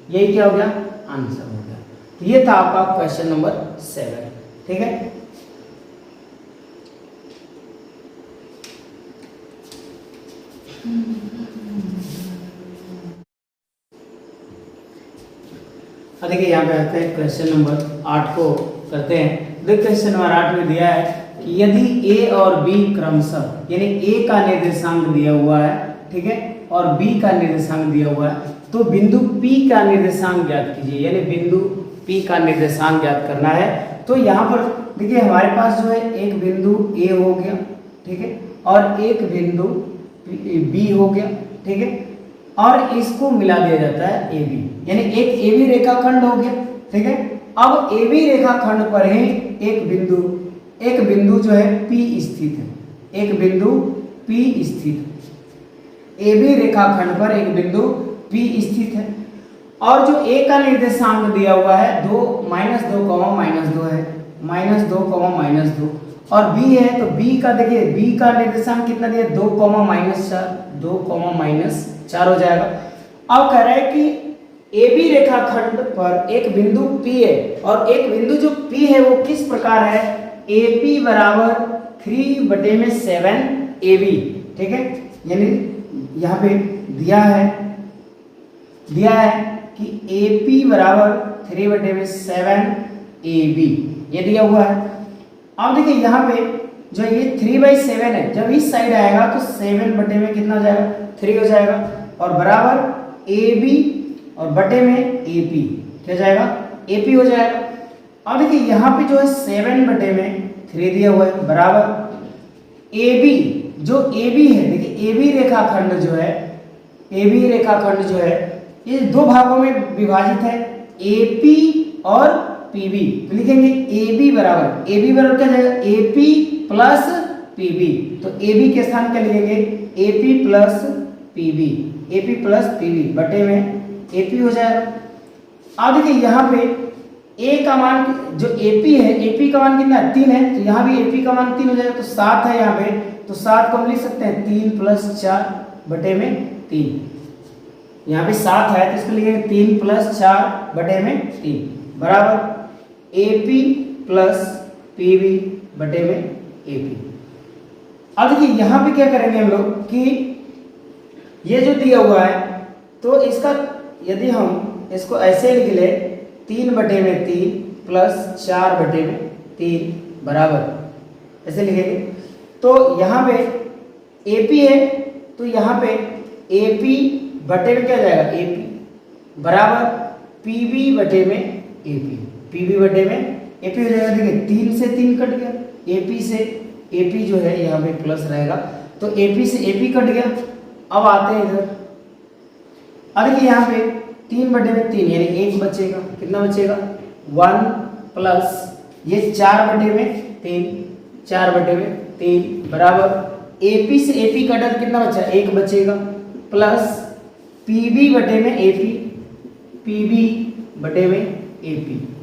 यही क्या हो गया, आंसर हो गया। तो ये था आपका क्वेश्चन नंबर 7। ठीक है, अब देखिए यहाँ पे आते हैं क्वेश्चन नंबर 8 को करते हैं। देखिए क्वेश्चन नंबर 8 में दिया है कि यदि a और b क्रमशः, यानी a का निर्देशांक दिया हुआ है, ठीक है, और b का निर्देशांक दिया हुआ है, तो बिंदु p का निर्देशांक ज्ञात कीजिए। यानी बिंदु p का निर्देशांक ज्ञात करना है। तो यहाँ पर देखिए हमारे पास जो है एक बिंदु a हो गया, ठीक है, और एक बिंदु b हो गया, ठीक है, और इसको मिला दिया जाता है AB, यानी एक AB रेखाखंड हो गया। ठीक है, अब AB रेखाखंड पर ही एक बिंदु जो है P स्थित है, एक बिंदु P स्थित, AB रेखाखंड पर एक बिंदु P स्थित है। और जो A का निर्देशांक दिया हुआ है 2, -2, -2 है, -2, -2, और B है तो B का देखिए B का निर्देशांक कितना दिया, 2, -4, 2, -4 हो जाएगा। अब कह रहा है कि AB रेखाखंड पर एक बिंदु P है और एक बिंदु जो P है वो किस प्रकार है, AP बराबर 3/7 AB। ठीक है, यानी यहाँ पे दिया है कि AP बराबर 3/7 AB, ये दिया हुआ है। अब देखिए यहाँ पे जो ये 3/7 है, जब इस साइड आएगा तो 7 बटे में कितना हो जाएगा, 3 हो जाएगा, और बराबर AB और बटे में AP क्या जाएगा, AP हो जाएगा। अब देखिए यहाँ पे जो है 7 बटे में 3 दिया हुआ है, बराबर AB, जो AB है, देखिए AB रेखाखंड जो है ये दो भागों में विभाजित है, AP और PB। तो लिखेंगे AB बराबर क्या जाएगा, AP प्लस PB। तो AB के स्थान क्या लिखेंगे, AP प्लस PB बटे में AP हो जाएगा। अब देखिए यहाँ पे A का मान जो AP है, AP का मान कितना है, 3 है, तो यहाँ भी AP का मान 3 हो जाएगा। तो 7 है यहाँ पे, तो 7 को हम लिख सकते हैं 3 + 4 बटे में 3। यहाँ पे 7 है तो इसको लिखेंगे 3 + 4 बटे में 3 बराबर AP प्लस PB बटे में AP। अब देखिए यहाँ पे क्या करेंगे हम लोग कि ये जो दिया हुआ है तो इसका यदि हम इसको ऐसे लिख ले 3 बटे में 3 प्लस 4 बटे में 3 बराबर ऐसे लिखेंगे। तो यहाँ पे AP है तो यहाँ पे AP बटे में क्या जाएगा, AP बराबर PB बटे में AP, PB बटे में AP हो जाएगा। देखिए 3 से 3 कट गया, AP से AP जो है यहाँ पे प्लस रहेगा, तो AP से AP कट गया। अब आते हैं इधर, अब देखिए यहाँ पे 3 बटे में 3 यानी 1 बचेगा, कितना बचेगा 1 प्लस ये 4 बटे में 3 बराबर AP से AP कटा तो कितना बचा, 1 बचेगा, प्लस PB बटे में AP।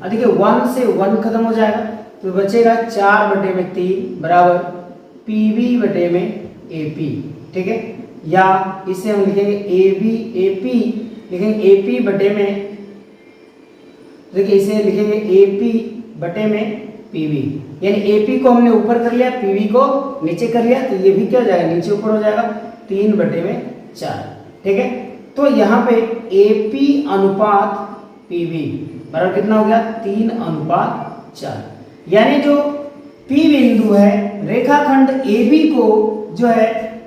अब देखिए 1 से 1 खत्म हो जाएगा तो बचेगा 4 बटे में 3 बराबर PB बटे में AP। ठीक है, या इसे हम लिखेंगे AP लिखेंगे AP बटे में, देखिए इसे लिखेंगे AP बटे में PB, यानी AP को हमने ऊपर कर लिया, PB को नीचे कर लिया, तो ये भी क्या हो जाएगा, नीचे ऊपर हो जाएगा 3 बटे में 4। ठीक है, तो यहाँ पे AP अनुपात PB बराबर कितना हो गया, 3:4। यानी जो P बिंदु है रेखाखंड AB को जो है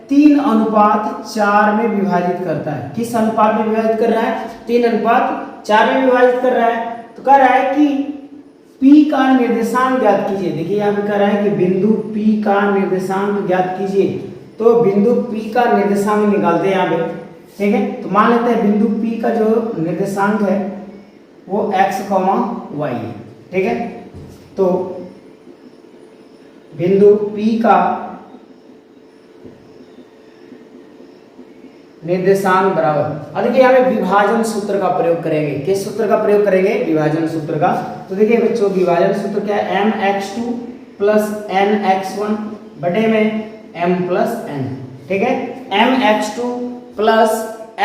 3:4 में विभाजित करता है। किस अनुपात में विभाजित कर रहा है, 3:4 में विभाजित कर रहा है। तो कह रहा है कि P का निर्देशांक ज्ञात कीजिए। देखिए यहाँ पे कह रहा है कि बिंदु P का निर्देशांक ज्ञात कीजिए, तो बिंदु P का निर्देशांक निकालते हैं यहाँ पे। ठीक है, तो मान लेते हैं बिंदु P का जो निर्देशांक है वो x, y है। ठीक है, तो बिंदु P का निर्देशांक बराबर। अब देखिए यहाँ पे विभाजन सूत्र का प्रयोग करेंगे। किस सूत्र का प्रयोग करेंगे? विभाजन सूत्र का। तो देखिए बच्चों विभाजन सूत्र क्या है? mx2 प्लस nx1 बटे में m प्लस n। ठीक है, mx2 प्लस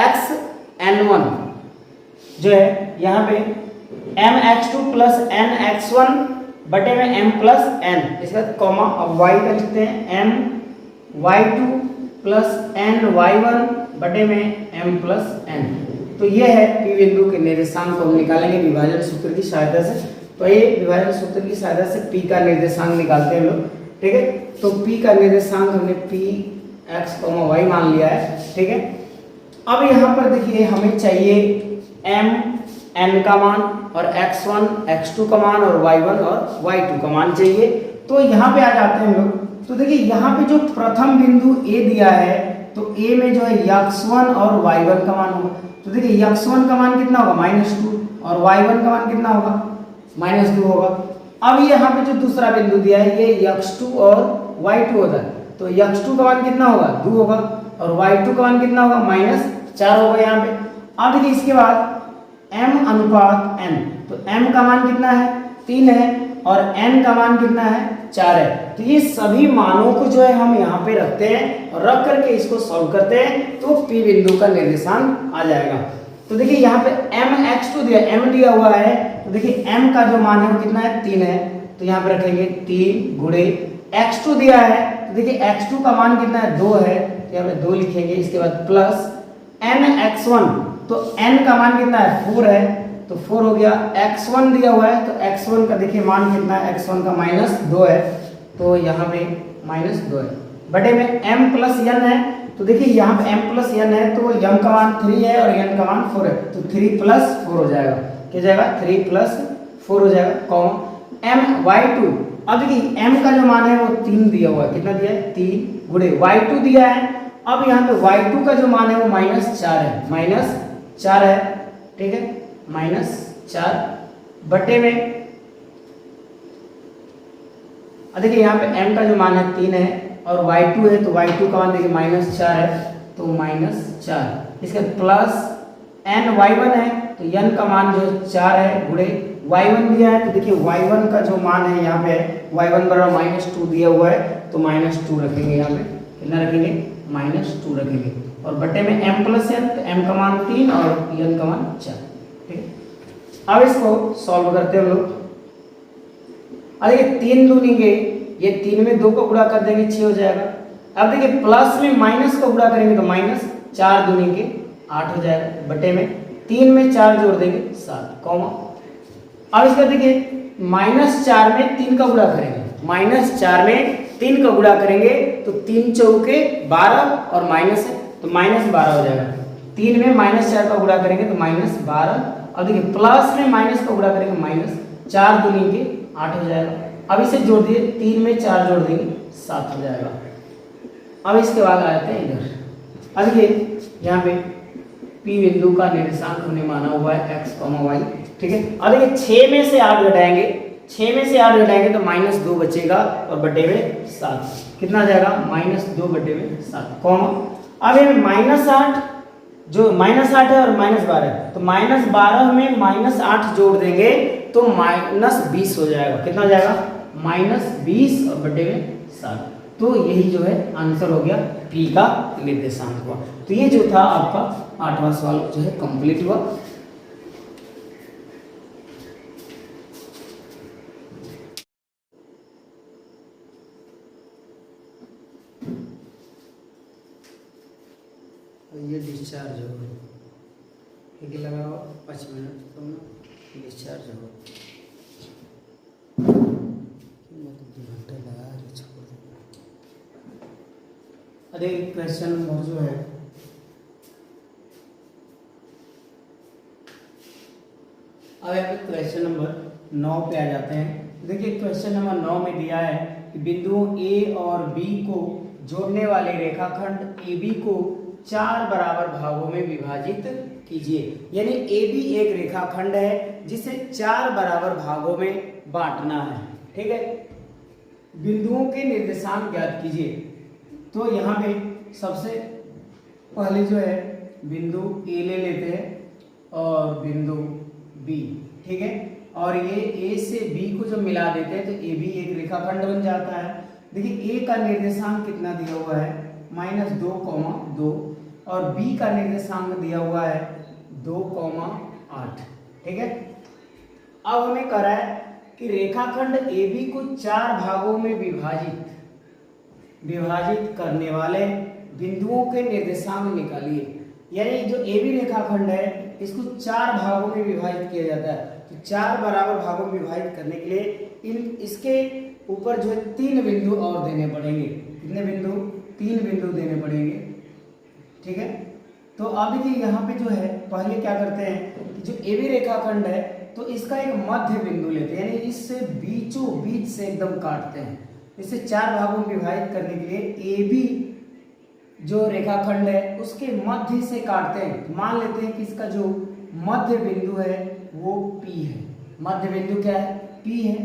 xn1 जो है यहाँ पे mx2 प्लस nx1 बटे में m प्लस n, इसके बाद कॉमा, अब y का लिखते हैं my2 प्लस ny1 बटे में m प्लस n। तो ये है P बिंदु के निर्देशांक को हम निकालेंगे विभाजन सूत्र की सहायता से। तो ये विभाजन सूत्र की सहायता से P का निर्देशांक निकालते हैं हम लोग। ठीक है, तो P का निर्देशांक हमने p x, y मान लिया है। ठीक है, अब यहाँ पर देखिए हमें चाहिए m n का मान और x1 x2 का मान और y1 और y2 का मान चाहिए। तो यहाँ पे आ जाते हैं हम लोग। तो देखिए यहाँ पे जो प्रथम बिंदु A दिया है, तो A में जो है x1 और y1 का मान होगा। तो देखिए x1 का मान कितना होगा? -2, और y1 का मान कितना होगा? -2 होगा। अब यहाँ पे जो दूसरा बिंदु दिया है ये x2 और y2 होता है, तो x2 का मान कितना होगा? 2 होगा, और y2 का मान कितना होगा? -4 होगा यहाँ पे। अब देखिए इसके बाद m अनुपात n, तो m का मान कितना है? 3 है, और n का मान कितना है? 4 है। तो ये सभी मानों को जो है हम यहाँ पे रखते हैं और रख करके इसको सॉल्व करते हैं, तो P बिंदु का निर्देशांक आ जाएगा। तो देखिए यहाँ पे mx2 दिया, m दिया हुआ है, तो देखिए m का जो मान है वो कितना है? 3 है, तो यहाँ पे रखेंगे 3 गुणे x2 दिया है, तो देखिए x2 का मान कितना है? 2 है, तो यहाँ पे 2 लिखेंगे। इसके बाद प्लस nx1, तो n का मान कितना है? 4 है, तो 4 हो गया। x1 दिया हुआ है, तो x1 का देखिए मान कितना है? x1 का -2 है, तो यहाँ पे -2 है, बटे में m प्लस n है, तो देखिए यहाँ पे m प्लस n है, तो m का मान 3 है और n का मान 4 है, तो 3 प्लस 4 हो जाएगा। क्या जाएगा? 3 प्लस 4 हो जाएगा, कॉमा m y2। अब देखिए m का जो मान है वो 3 दिया हुआ है, कितना दिया है? 3 गुणे y2 दिया है। अब यहाँ पे y2 का जो मान है वो -4 है, -4 है। ठीक है, -4 बटे में, देखिए यहाँ पे m का जो मान है 3 है और y2 है, तो y2 का मान देखिए -4 है, तो -4। इसके प्लस n y1 है, तो n का मान जो 4 है गुणे y1 दिया है, तो देखिए y1 का जो मान है यहाँ पे y1 बराबर -2 दिया हुआ है, तो -2 रखेंगे। यहाँ पे कितना रखेंगे? -2 रखेंगे, और बटे में m प्लस n, तो m का मान 3 और n का मान 4। ठीक है, अब इसको सॉल्व करते हैं हम लोग। अब देखिए 3 दूनी, ये 3 में 2 को गुणा कर देंगे 6 हो जाएगा। अब देखिए प्लस में माइनस को गुणा करेंगे तो -4 दूनी के 8 हो जाएगा, बटे में 3 में 4 जोड़ देंगे 7, कॉमा। अब इसका देखिए -4 में 3 का गुणा करेंगे, -4 में 3 का गुणा करेंगे तो 3 चौके 12 और माइनस है, तो -12 हो जाएगा। 3 में -4 का गुणा करेंगे तो -12। अब देखिए प्लस में माइनस का गुणा करेंगे -4 दूनी के 8 हो जाएगा। अब इसे जोड़ दिए, 3 में 4 जोड़ देंगे 7 हो जाएगा। अब इसके बाद आ जाते हैं इधर। अब देखिए यहाँ पे P बिंदु का निर्देशांक हमने माना हुआ है x, y। ठीक है, अब देखिए 6 में से 8 घटाएंगे, 6 में से 8 घटाएंगे तो -2 बचेगा और बटे में 7, कितना आ जाएगा? -2 बटे में 7, कॉमा। अब ये -8 जो -8 है और -12 है, तो -12 में -8 जोड़ देंगे तो -20 हो जाएगा। कितना हो जाएगा? -20 और बटे में 7। तो यही जो है आंसर हो गया P का निर्देशांक हुआ। तो ये जो था आपका 8वां सवाल जो है कंप्लीट हुआ। ये डिस्चार्ज हो गया, ठीक है, लगाओ 5 मिनट तो डिस्चार्ज हो। अरे क्वेश्चन नंबर जो है अब यहाँ पे क्वेश्चन नंबर 9 पे आ जाते हैं। देखिए क्वेश्चन नंबर 9 में दिया है कि बिंदुओं A और B को जोड़ने वाले रेखाखंड AB को 4 बराबर भागों में विभाजित कीजिए। यानी AB एक रेखाखंड है जिसे 4 बराबर भागों में बांटना है। ठीक है, बिंदुओं के निर्देशांक ज्ञात कीजिए। तो यहाँ पे सबसे पहले जो है बिंदु ए ले लेते हैं और बिंदु बी, ठीक है। और ये ए से बी को जब मिला देते हैं तो ए बी एक रेखाखंड बन जाता है। देखिए ए का निर्देशांक कितना दिया हुआ है -2,2 और बी का निर्देशांक दिया हुआ है 2,8, ठीक है। अब हमें कह रहा है कि रेखाखंड ए बी को 4 भागों में विभाजित करने वाले बिंदुओं के निर्देशांक निकालिए। यानी जो ए बी रेखाखंड है इसको 4 भागों में विभाजित किया जाता है। तो 4 बराबर भागों में विभाजित करने के लिए इसके ऊपर जो है 3 बिंदु और देने पड़ेंगे। कितने बिंदु? 3 बिंदु देने पड़ेंगे, ठीक है। तो अब देखिए यहाँ पे जो है पहले क्या करते हैं कि जो ए बी रेखाखंड है तो इसका एक मध्य बिंदु लेते हैं, यानी इससे बीचों बीच से एकदम काटते हैं। इसे 4 भागों में विभाजित करने के लिए ए बी जो रेखाखंड है उसके मध्य से काटते हैं। मान लेते हैं कि इसका जो मध्य बिंदु है वो P है। मध्य बिंदु क्या है? P है।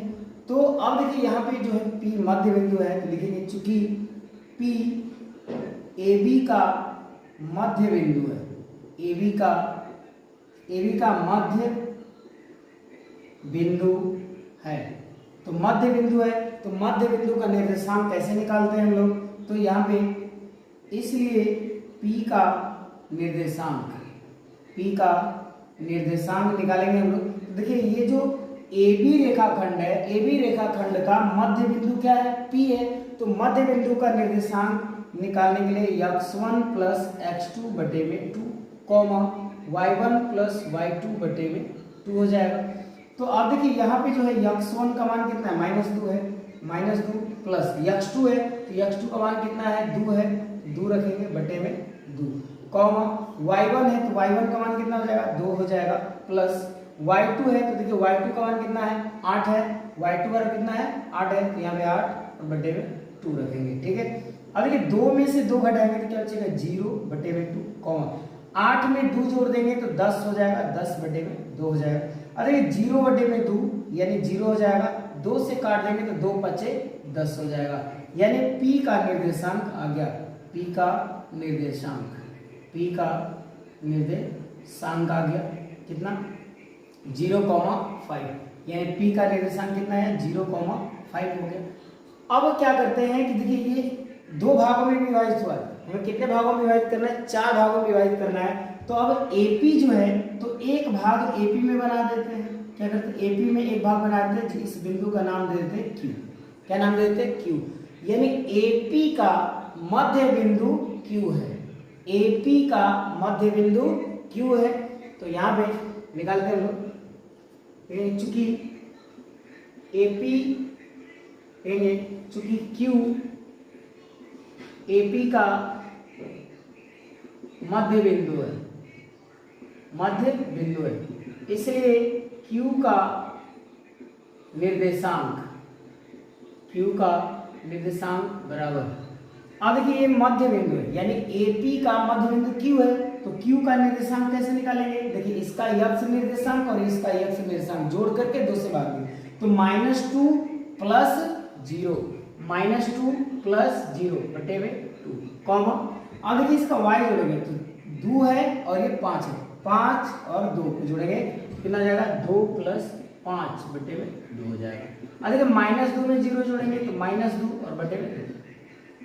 तो अब देखिए यहाँ पे जो है P मध्य बिंदु है तो लिखेंगे चूंकि P AB का मध्य बिंदु है, AB का मध्य बिंदु है। तो मध्य बिंदु है तो मध्य बिंदु का निर्देशांक कैसे निकालते हैं हम लोग? तो यहाँ पे इसलिए P का निर्देशांक निकालेंगे हम लोग। तो देखिए ये जो AB रेखाखंड है, AB रेखाखंड का मध्य बिंदु क्या है? P है। तो मध्य बिंदु का निर्देशांक निकालने के लिए x1 प्लस x2 बटे में 2 कॉमा y1 प्लस y2 बटे में 2 हो जाएगा। तो अब देखिए यहाँ पे जो है x1 का मान कितना है? -2 है, -2 प्लस x2 है तो x2 का मान कितना है? 2 है, 2 रखेंगे बटे में 2 कॉमा y1 है तो y1 का मान कितना हो जाएगा? 2 हो जाएगा प्लस y2 है तो देखिए y2 का मान कितना है? 8 है, y2 बराबर कितना है? 8 है तो यहाँ पे 8 और बटे में 2 रखेंगे, ठीक है। अब देखिए 2 में से 2 घटाएंगे तो क्या बचेगा? 0 बटे में 2 कॉमा 8 में 2 जोड़ देंगे तो 10 हो जाएगा, 10 बटे में 2 हो जाएगा। अरे 0 बटे में 2 यानी 0 हो जाएगा, 2 से काट देंगे तो 2 पचे 10 हो जाएगा। यानी P का निर्देशांक आ गया, P का निर्देशांक आ गया कितना? 0,5। यानी P का निर्देशांक कितना है? 0,5 हो गया। अब क्या करते हैं कि देखिए ये 2 भागों में विभाजित हुआ है, हमें कितने भागों में विभाजित करना है? 4 भागों में विभाजित करना है। तो अब AP जो है तो एक भाग AP में बना देते हैं। क्या करते हैं? AP में एक भाग बना देते हैं, इस बिंदु का नाम दे देते हैं Q। क्या नाम दे देते हैं? Q। यानी AP का मध्य बिंदु Q है, AP का मध्य बिंदु Q है। तो यहाँ पे निकालते हैं लोग, चूंकि Q AP का मध्य बिंदु है, इसलिए Q का निर्देशांक बराबर। अब देखिए ये मध्य बिंदु है यानी AP का मध्य बिंदु Q है तो Q का निर्देशांक कैसे निकालेंगे? देखिए इसका x निर्देशांक और इसका x निर्देशांक जोड़ करके 2 से भाग देंगे तो -2 प्लस 0 बटे में 2 कॉमा। अब देखिए इसका y जोड़ेंगे तो 2 है और ये 5 है, 5 और 2 को जोड़ेंगे कितना हो जाएगा? 2 प्लस 5 बटे में 2 हो जाएगा। अब देखिए -2 में 0 जोड़ेंगे तो -2 और बटे में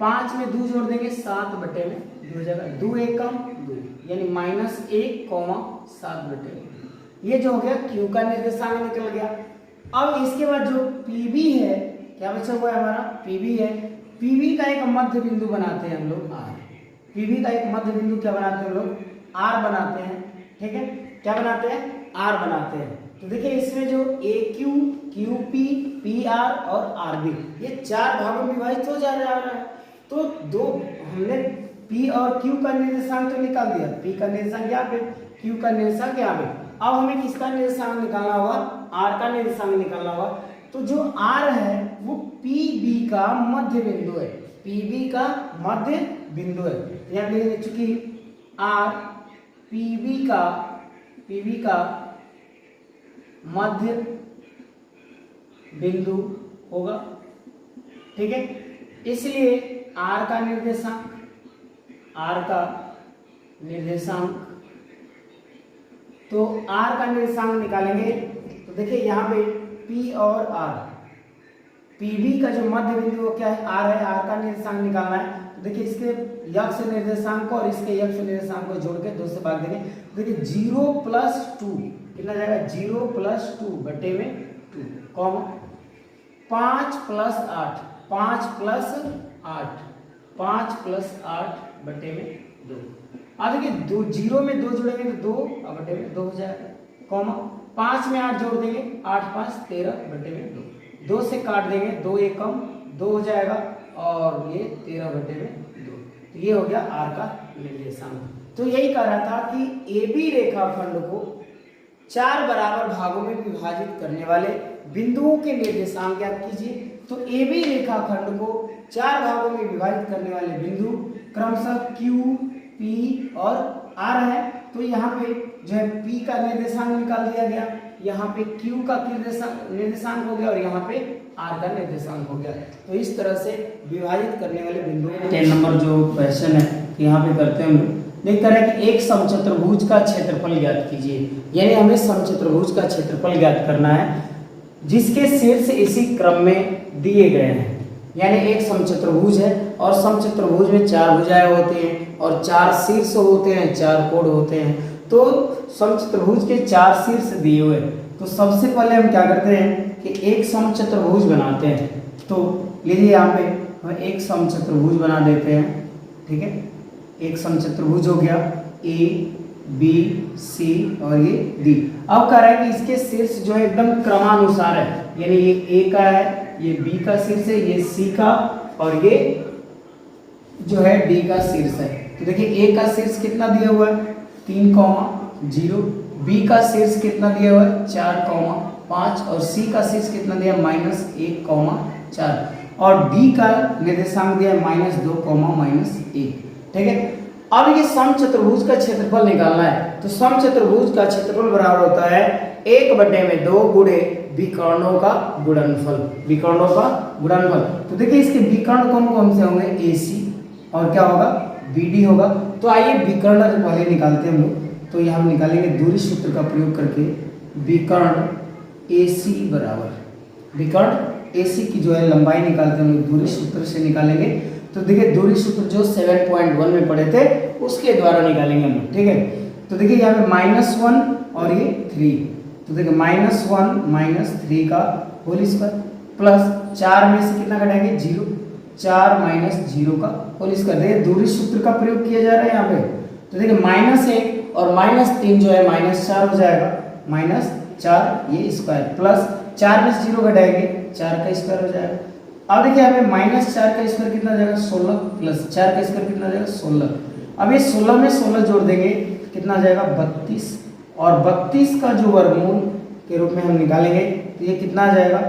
5 में 2 जोड़ देंगे 7 बटे में 2 हो जाएगा। 2 1 कम 2 यानी -1,7 बटे में। ये जो हो गया Q का निर्देशांक निकल गया। अब इसके बाद जो PB है, क्या बचा हुआ है हमारा? PB है। PB का एक मध्य बिंदु बनाते हैं हम लोग R। PB का एक मध्य बिंदु क्या बनाते हैं हम लोग? R बनाते हैं, ठीक है। क्या बनाते हैं? R बनाते हैं। तो देखिए इसमें जो AQ, QP, PR और RB ये 4 भागों में विभाजित हो जा रहा है। तो हमने P और Q का निर्देशांक तो निकाल दिया, P का निर्देशांक यहाँ पे, Q का निर्देशांक यहाँ पे। अब हमें किसका निर्देशांक निकालना होगा? R का निर्देशांक निकालना होगा। तो जो R है वो PB का मध्य बिंदु है, PB का मध्य बिंदु है। यहाँ लिखेंगे चूंकि R PB का मध्य बिंदु होगा, ठीक है। इसलिए r का निर्देशांक तो r का निर्देशांक निकालेंगे तो देखिए यहाँ पे p और r, PB का जो मध्य बिंदु वो क्या है, r है, r का निर्देशांक निकालना है। तो देखिए इसके यक्ष निर्देशांक को और इसके यक्ष निर्देशांक को जोड़ के 2 से भाग देंगे। देखिए 0 + 2 कितना जाएगा, 0 + 2 बटे में 2 कॉमा 5 + 8 बटे में 2। अब देखिए 0 में 2 जोड़ेंगे तो 2 बटे में 2 हो जाएगा कॉमा 5 में 8 जोड़ देंगे 8 × 5 = 13 बटे में 2 से काट देंगे 2 × 1 = 2 हो जाएगा और ये 13 बटे में 2। तो ये हो गया r का निर्देशांक। तो यही कह रहा था कि AB रेखाखंड को 4 बराबर भागों में विभाजित करने वाले बिंदुओं के निर्देशांक ज्ञात कीजिए। तो AB रेखाखंड को 4 भागों में विभाजित करने वाले बिंदु क्रमशः Q, P और R है। तो यहाँ पे जो है P का निर्देशांक निकाल दिया गया, यहाँ पे Q का निर्देशांक हो गया और यहाँ पे R का निर्देशांक हो गया। तो इस तरह से विभाजित करने वाले बिंदुओं 10 नंबर जो क्वेश्चन है यहाँ पे करते हैं हम लोग। देख रहे हैं कि एक समचतुर्भुज का क्षेत्रफल ज्ञात कीजिए, यानी हमें समचतुर्भुज का क्षेत्रफल ज्ञात करना है जिसके शीर्ष इसी क्रम में दिए गए हैं। यानी एक समचतुर्भुज है और समचतुर्भुज में 4 भुजाएं होती हैं और 4 शीर्ष होते हैं, 4 कोण होते हैं। तो समचतुर्भुज के 4 शीर्ष दिए हुए, तो सबसे पहले हम क्या करते हैं कि एक समचतुर्भुज बनाते हैं। तो लीजिए यहाँ पे हम एक समचतुर्भुज बना देते हैं, ठीक है। एक समचतुर्भुज हो गया A, B, C और ये D। अब कह रहा है कि इसके शीर्ष जो है एकदम क्रमानुसार है, यानी ये A का है, ये B का शीर्ष है, ये C का और ये जो है D का शीर्ष है। तो देखिए A का शीर्ष कितना दिया हुआ है 3,0, B का शीर्ष कितना दिया हुआ है 4,5 और C का शीर्ष कितना दिया है -1,4 और D का निर्देशांक दिया है -2,-1। ठीक है। अब ये समचतुर्भुज का क्षेत्रफल निकालना है। तो समचतुर्भुज का क्षेत्रफल बराबर होता है 1/2 गुणे विकर्णों का गुणनफल। तो देखिए इसके विकर्ण कौन कौन से होंगे, AC और क्या होगा, BD होगा। तो आइए विकर्ण पहले निकालते हैं हम लोग। तो ये हम निकालेंगे दूरी सूत्र का प्रयोग करके विकर्ण AC बराबर, विकर्ण AC की जो है लंबाई निकालते हैं हम लोग दूरी सूत्र से निकालेंगे। तो देखिए दूरी सूत्र जो 7.1 में पढ़े थे उसके द्वारा निकालेंगे हम, ठीक है। तो देखिए यहाँ पे -1 और ये 3, तो देखिए -1 - 3 का होल स्क्वायर प्लस 4 में से कितना घटाएंगे 0, 4 - 0 का होल स्क्वायर। देखिए दूरी सूत्र का प्रयोग किया जा रहा है यहाँ पे। तो देखिए -1 और -3 जो है -4 हो जाएगा, -4 ये स्क्वायर प्लस 4 में से 0 घटाएंगे 4 का स्क्वायर हो जाएगा। अब देखिए यहाँ पे -4 का स्क्वायर कितना जाएगा 16 प्लस 4 का स्क्वायर कितना जाएगा 16। अब ये 16 में 16 जोड़ देंगे कितना जाएगा 32 और 32 का जो वर्गमूल के रूप में हम निकालेंगे तो ये कितना आ जाएगा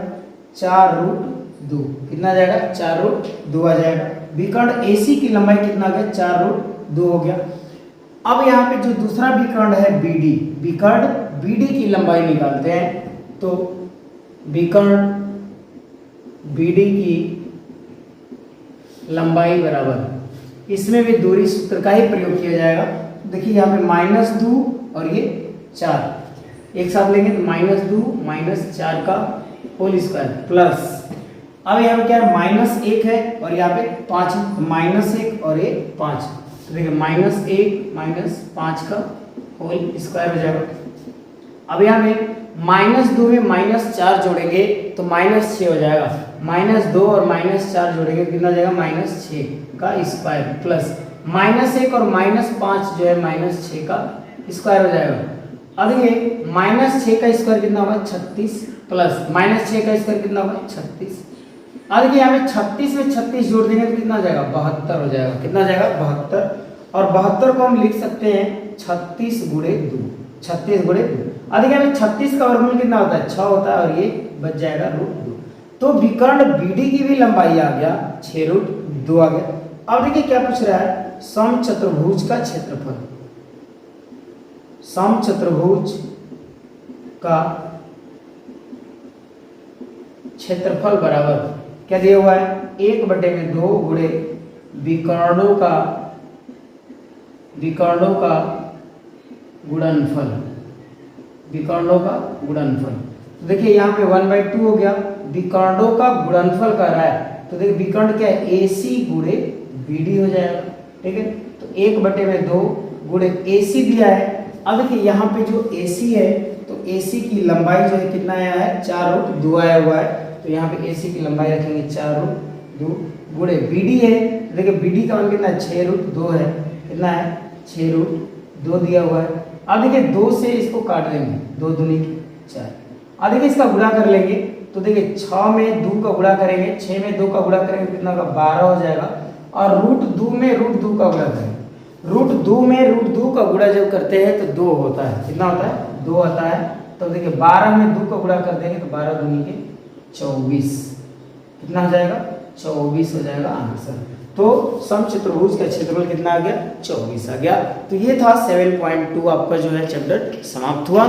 4√2, कितना जाएगा 4√2 आ जाएगा। विकर्ण AC की लंबाई कितना आ गया 4√2 हो गया। अब यहाँ पे जो दूसरा विकर्ण है BD, विकर्ण BD की लंबाई निकालते हैं। तो विकर्ण BD की लंबाई बराबर, इसमें भी दूरी सूत्र का ही प्रयोग किया जाएगा। देखिए यहाँ पे -2 और ये 4 एक साथ लेंगे तो -2 - 4 का होल स्क्वायर प्लस, अब यहाँ पे क्या है -1 है और यहाँ पे 5 है, तो -1 और ये 5, तो देखिए -1 - 5 का होल स्क्वायर हो जाएगा। अब यहाँ पे -2 में -4 जोड़ेंगे तो -6 हो जाएगा, -2 और -4 जोड़ेंगे कितना जाएगा -6 का स्क्वायर प्लस -1 और -5 जो है -6 का स्क्वायर हो जाएगा। अब ये -6 का स्क्वायर कितना होगा 36 प्लस -6 का स्क्वायर कितना होगा 36। अब देखिए यहाँ पे 36 में 36 जोड़ देंगे तो कितना जाएगा 72 हो जाएगा, कितना जाएगा 72 और 72 को हम लिख सकते हैं 36 × 2, 36 × 2। अब देखिए यहाँ पे 36 का वर्गमूल कितना होता है 6 होता है और ये बच जाएगा √2। तो विकर्ण BD की भी लंबाई आ गया 6√2 आ गया। अब देखिए क्या पूछ रहा है समचतुर्भुज का क्षेत्रफल, समचतुर्भुज का क्षेत्रफल बराबर क्या दिया हुआ है 1/2 गुणे विकर्णों का गुणनफल, विकर्णों का गुणनफल। तो देखिए यहाँ पे 1/2 हो गया, विकर्णों का गुणनफल कर रहा है, तो देखिए विकर्ण क्या है, AC गुणे BD हो जाएगा, ठीक है। तो 1/2 गुणे AC दिया है। अब देखिए यहाँ पे जो AC है, तो AC की लंबाई जो है कितना आया है, 4√2 आया हुआ है, तो यहाँ पे AC की लंबाई रखेंगे 4√2 गुणे BD है, देखिए BD का मान कितना है, 6√2 है, कितना है, 6√2 दिया हुआ है। अब देखिए 2 से इसको काट देंगे, 2 दूनी 4। अब देखिए इसका गुणा कर लेंगे, तो देखिए 6 में 2 का गुणा करेंगे, 6 में 2 का गुणा करेंगे कितना होगा, 12 हो जाएगा। और √2 में √2 का गुणा करेंगे, √2 में √2 का गुणा जब करते हैं तो 2 होता है, कितना होता है, 2 आता है। तो देखिए 12 में 2 का गुणा कर देंगे तो 12 दूनी के 24, कितना हो जाएगा, 24 हो जाएगा आंसर। तो समचतुर्भुज का क्षेत्रफल कितना आ गया, 24 आ गया। तो ये था 7.2 आपका जो है चैप्टर समाप्त हुआ।